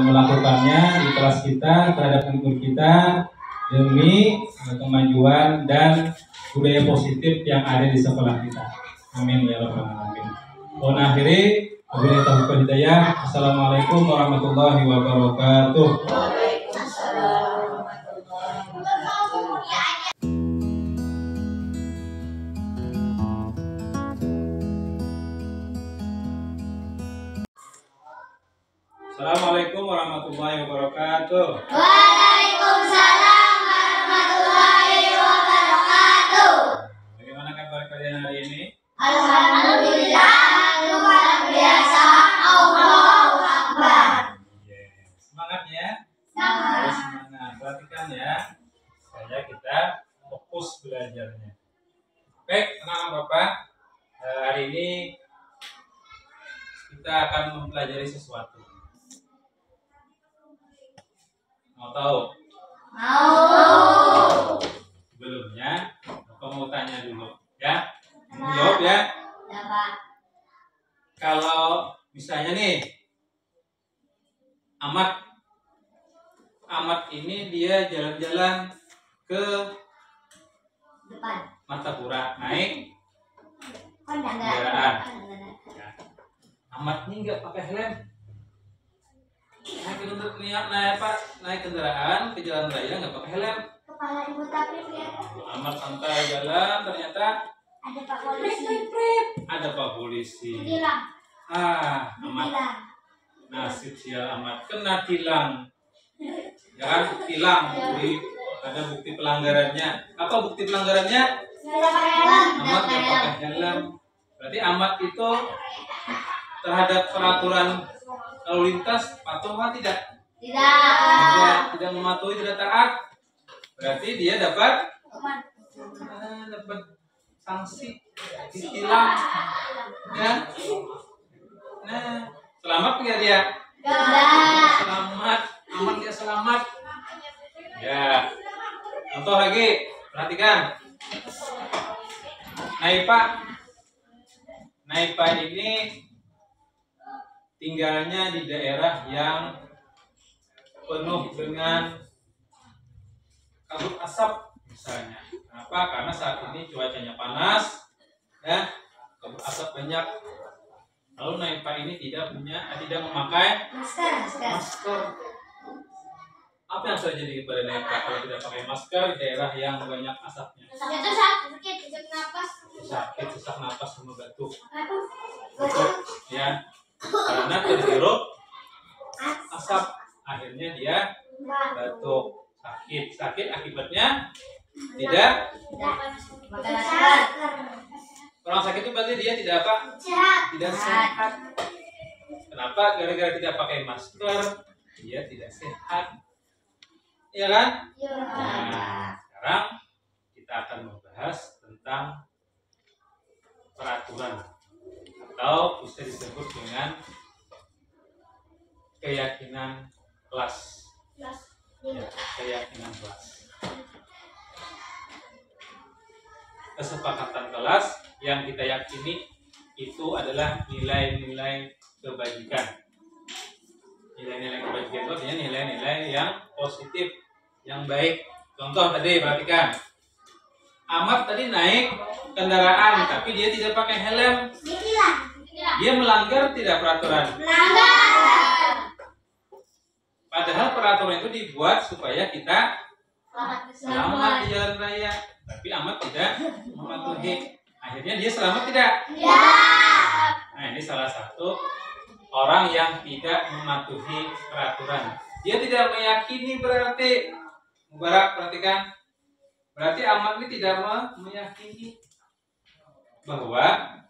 melakukannya di kelas kita terhadap murid kita demi kemajuan dan budaya positif yang ada di sekolah kita. Amin ya rabbal alamin. Mohon akhiri, wabillahi taufiq wal hidayah. Assalamualaikum warahmatullahi wabarakatuh. Assalamualaikum warahmatullahi wabarakatuh. Waalaikumsalam warahmatullahi wabarakatuh. Bagaimana kabar kalian hari ini? Alhamdulillah, luar biasa. Allahu Akbar. Semangat ya. Semangat. Semangat. Perhatikan ya, supaya kita fokus belajarnya. Baik, anak-anak Bapak, hari ini kita akan mempelajari sesuatu. Mau tahu? Mau. Sebelumnya, Bapak mau tanya dulu, ya? Mau jawab ya? Dapat. Kalau misalnya nih, Amat ini dia jalan-jalan ke Depan. Martapura, naik Kendaraan. kendaraan. Ya. Amat ini nggak pakai helm. Naik kendaraan ke jalan raya nggak pakai helm. Kepala ibu tapi ya. Amat santai jalan, ternyata Ada Pak Polisi. ada Pak Polisi. Tilang. Amat Tilang. nasib sial Amat kena tilang. Ya kan, tilang. Jadi ada bukti pelanggarannya. Apa bukti pelanggarannya? Nggak pakai helm. Amat nggak pakai helm. Berarti Amat itu terhadap peraturan lalu lintas patuh atau tidak? Tidak mematuhi, tidak taat. Berarti dia dapat sanksi, ditilang. Ya. Nah, selamat nggak dia? Selamat, aman dia selamat. Ya. Contoh lagi, perhatikan. Naipa ini tinggalnya di daerah yang penuh dengan kabut asap misalnya. Kenapa? Karena saat ini cuacanya panas, ya, kabut asap banyak. Lalu Naipa ini tidak memakai masker. Apa yang terjadi kepada Naipa kalau tidak pakai masker di daerah yang banyak asapnya? Sakit, sesak napas, sama batuk. Ya. karena terhirup asap, akhirnya dia batuk, sakit akibatnya tidak. Orang sakit itu berarti dia tidak apa? Tidak sehat. Kenapa? Gara-gara tidak pakai masker, dia tidak sehat. Iya kan? Nah, sekarang kita akan membahas tentang peraturan atau bisa disebut dengan keyakinan kelas. Ya, keyakinan kelas. Kesepakatan kelas yang kita yakini itu adalah nilai-nilai kebajikan. Nilai-nilai kebajikan itu artinya nilai-nilai yang positif, yang baik. Contoh tadi perhatikan, Ahmad tadi naik kendaraan tapi dia tidak pakai helm. Dia melanggar tidak peraturan? Padahal peraturan itu dibuat supaya kita selamat di jalan raya, tapi Ahmad tidak mematuhi. Akhirnya dia selamat tidak? Ya. Nah, ini salah satu orang yang tidak mematuhi peraturan. Dia tidak meyakini berarti. Mubarak, perhatikan. Berarti Ahmad ini tidak meyakini bahwa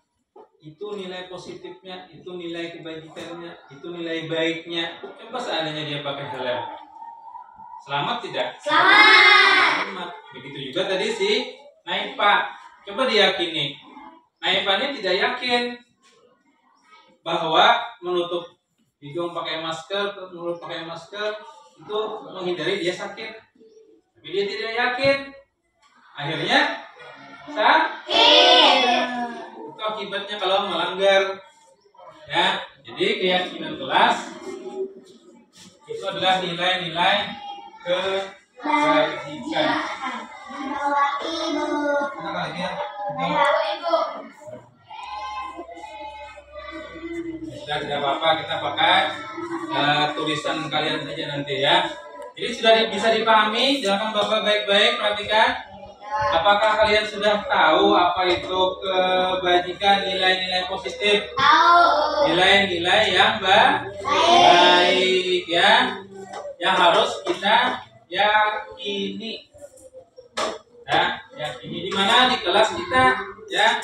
itu nilai positifnya, itu nilai kebajikannya, itu nilai baiknya. Coba seandainya dia pakai helm, selamat tidak? Selamat. Begitu juga tadi si Naipa. Coba diyakini. Naipa ini tidak yakin bahwa menutup hidung pakai masker, mulut pakai masker itu menghindari dia sakit. Tapi dia tidak yakin. Akhirnya sakit. Itu akibatnya kalau melanggar. Ya, jadi keyakinan kelas itu adalah nilai-nilai kebajikan. Sudah tidak apa-apa, kita pakai tulisan kalian saja nanti ya. Jadi sudah bisa dipahami, jangan Bapak baik-baik perhatikan. Apakah kalian sudah tahu apa itu kebajikan, nilai-nilai positif? Nilai-nilai yang baik ya, yang harus kita yakini. Ya, yakini di mana? Di kelas kita ya.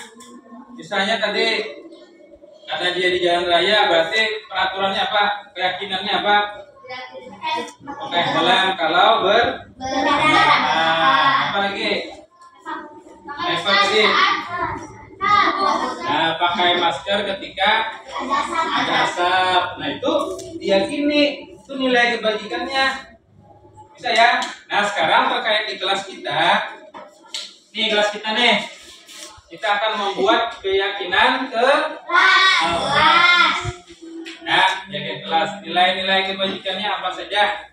Misalnya tadi karena dia di jalan raya, berarti peraturannya apa? Keyakinannya apa? Pakai helm kalau apa lagi? Nah, pakai masker ketika ada asap. Nah, itu diyakini, itu nilai kebajikannya. Bisa ya? Nah, sekarang terkait di kelas kita. Nih, kelas kita nih. Kita akan membuat keyakinan kelas. Nah, jadi kelas nilai-nilai kebajikannya apa saja?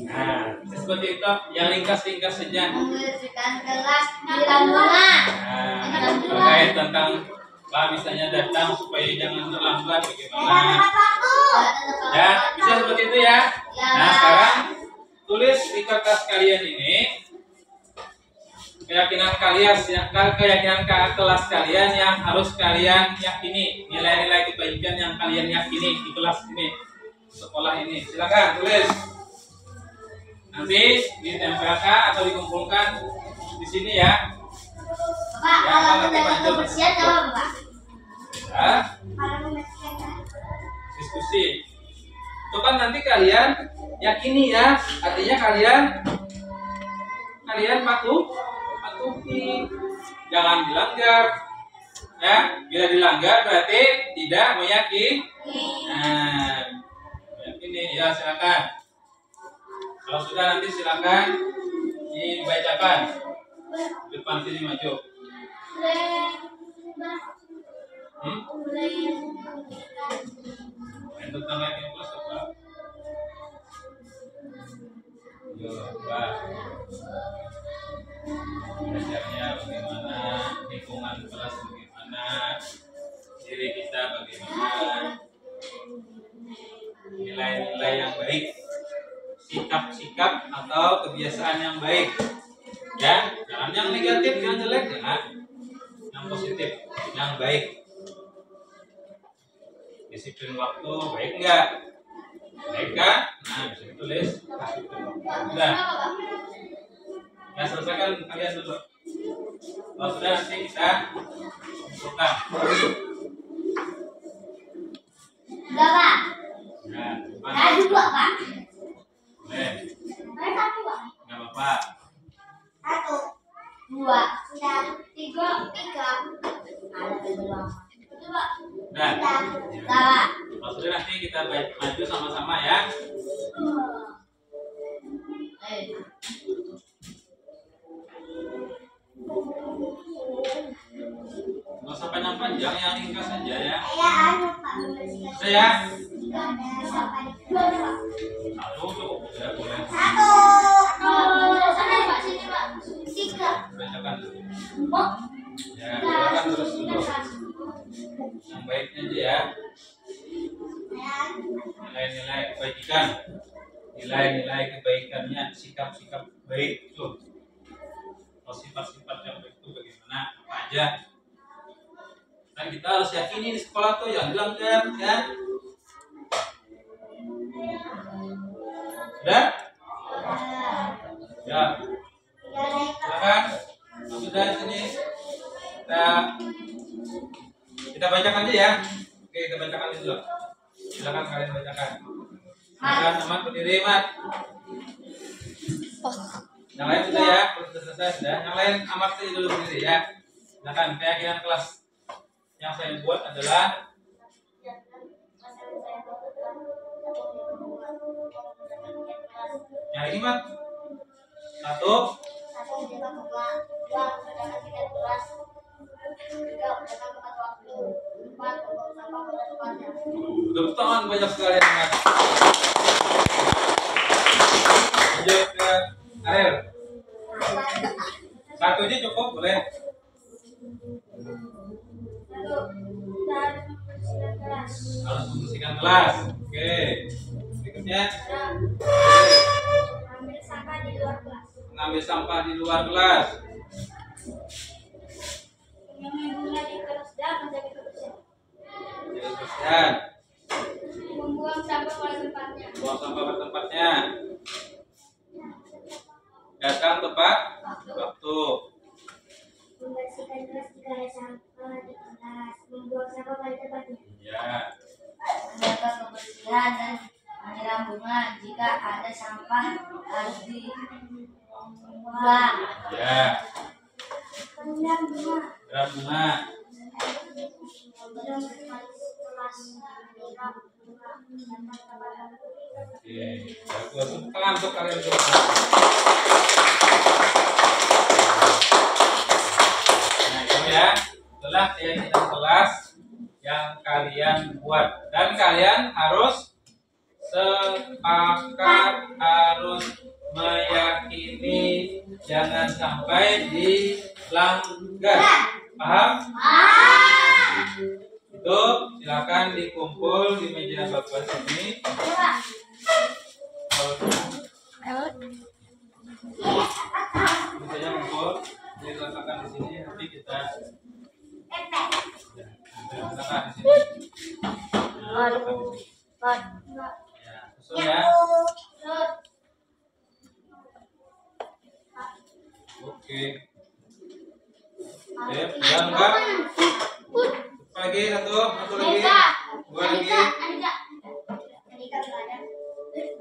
Nah, seperti itu, yang ringkas-ringkas saja. Membersihkan kelas di Terkait tentang misalnya datang supaya jangan terlambat bagaimana? Ya, bisa seperti itu ya. Nah, sekarang tulis di kertas kalian ini keyakinan kelas kalian yang harus kalian yakini, nilai-nilai kebaikan yang kalian yakini di kelas ini, sekolah ini. Silakan tulis. Nanti ditempelkan atau dikumpulkan di sini ya. Pak, kalau kita kebersihan apa, Pak? Ya. Diskusi. Itu kan nanti kalian yakini ya, artinya kalian patuhi, jangan dilanggar. Ya, bila dilanggar berarti tidak meyakini. Nah, yakini ya, silakan. Kalau sudah nanti silakan dibacakan. Depan sini maju. Untuk tanggal yang plus apa? Coba. Belajarnya bagaimana, lingkungan kelas bagaimana, diri kita bagaimana, nilai-nilai yang baik, sikap-sikap atau kebiasaan yang baik, ya, jangan yang negatif, yang jelek, jangan. Yang positif, yang baik. Disiplin waktu baik enggak? Baik kan? Nah, bisa ditulis. Sudah. Ya, selesaikan kalian dulu. Kalau sudah nanti kita buka. Udah, Pak. Nah, Ada dua, Pak. boleh. Ada satu, Pak. Enggak apa-apa. 1, 2, sudah 3. Ada kedua. Itu, Pak. Nah, Pak. kalau sudah nanti kita maju sama-sama ya. Nggak usah panjang-panjang, yang ringkas saja ya. Sudah ya? Satu cukup sudah boleh. Bacakan dulu. Ya, bacakan terus dulu. Yang baiknya aja ya. Nilai-nilai kebaikan, nilai-nilai kebaikannya, sikap-sikap baik itu. Kalau sifat-sifat yang baik itu bagaimana? Apa aja? Dan kita harus yakini di sekolah tuh yang dilanggar ya. Sudah? Ya. Silakan. Sudah sini. Kita bacakan aja ya. Oke, kita bacakan dulu. Silakan kalian bacakan. Silakan Ahmad berdiri, Mat. Yang lain sudah ya, sudah selesai sudah. Yang lain Ahmad saja dulu berdiri ya. Silakan. Keyakinan kelas yang saya buat adalah yang ini, Mat. 1. Tepuk tangan banyak sekali Mat. Lanjut ke Ariel. 1 aja cukup boleh. Harus membersihkan kelas. Oke. Berikutnya mengambil sampah di luar kelas. Menjaga kebersihan. Membuang sampah pada tempatnya. Buang sampah pada tempatnya. Datang tepat waktu. Membersihkan kelas jika ada sampah di kelas. Membuang sampah pada tempatnya. Ya. Menjaga kebersihan dan menyiram bunga jika ada sampah harus dibuang. Ya. Menyiram bunga. Siram bunga. Oke. Bagus. Tepuk tangan untuk kalian semua. Nah, itu ya. Itulah keyakinan kelas yang kalian buat dan kalian harus sepakat, harus meyakini, jangan sampai dilanggar. Paham? Itu silakan dikumpul di meja bapak sini. Misalnya kumpul, diletakkan di sini. Nanti kita letakkan di sini. Nah, letakkan di sini. Ya, susul ya. Oke. Jangan enggak? Lagi satu lagi. 2 lagi.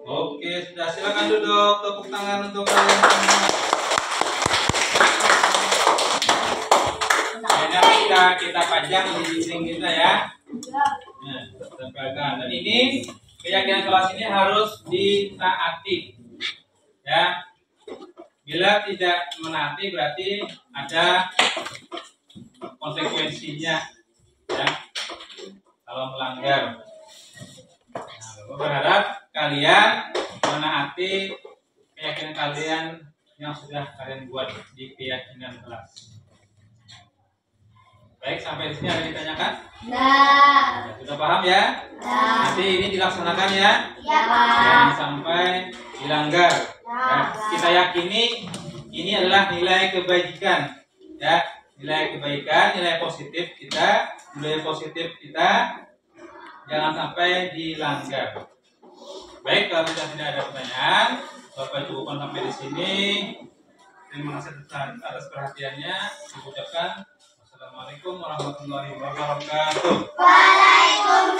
Oke, sudah silakan duduk. Tepuk tangan untuk kalian semua. Kayaknya kita panjang di dinding kita ya. Nah, kita pegang. Dan ini keyakinan kelas ini harus ditaati. Ya. Bila tidak menaati berarti ada konsekuensinya ya kalau melanggar. Nah, Bapak berharap kalian menaati keyakinan kalian yang sudah kalian buat di keyakinan kelas. Baik, sampai di sini ada yang ditanyakan? Nah. Sudah paham ya? Nah. Nanti ini dilaksanakan ya. Ya, Pak. Jangan sampai dilanggar. Ya, kita yakini ini adalah nilai kebaikan ya. nilai kebaikan, nilai positif kita, budaya positif kita jangan sampai dilanggar. Baik, kalau sudah tidak ada pertanyaan, Bapak cukupkan sampai di sini. Terima kasih atas perhatiannya. Saya ucapkan wassalamualaikum warahmatullahi wabarakatuh. Waalaikumsalam.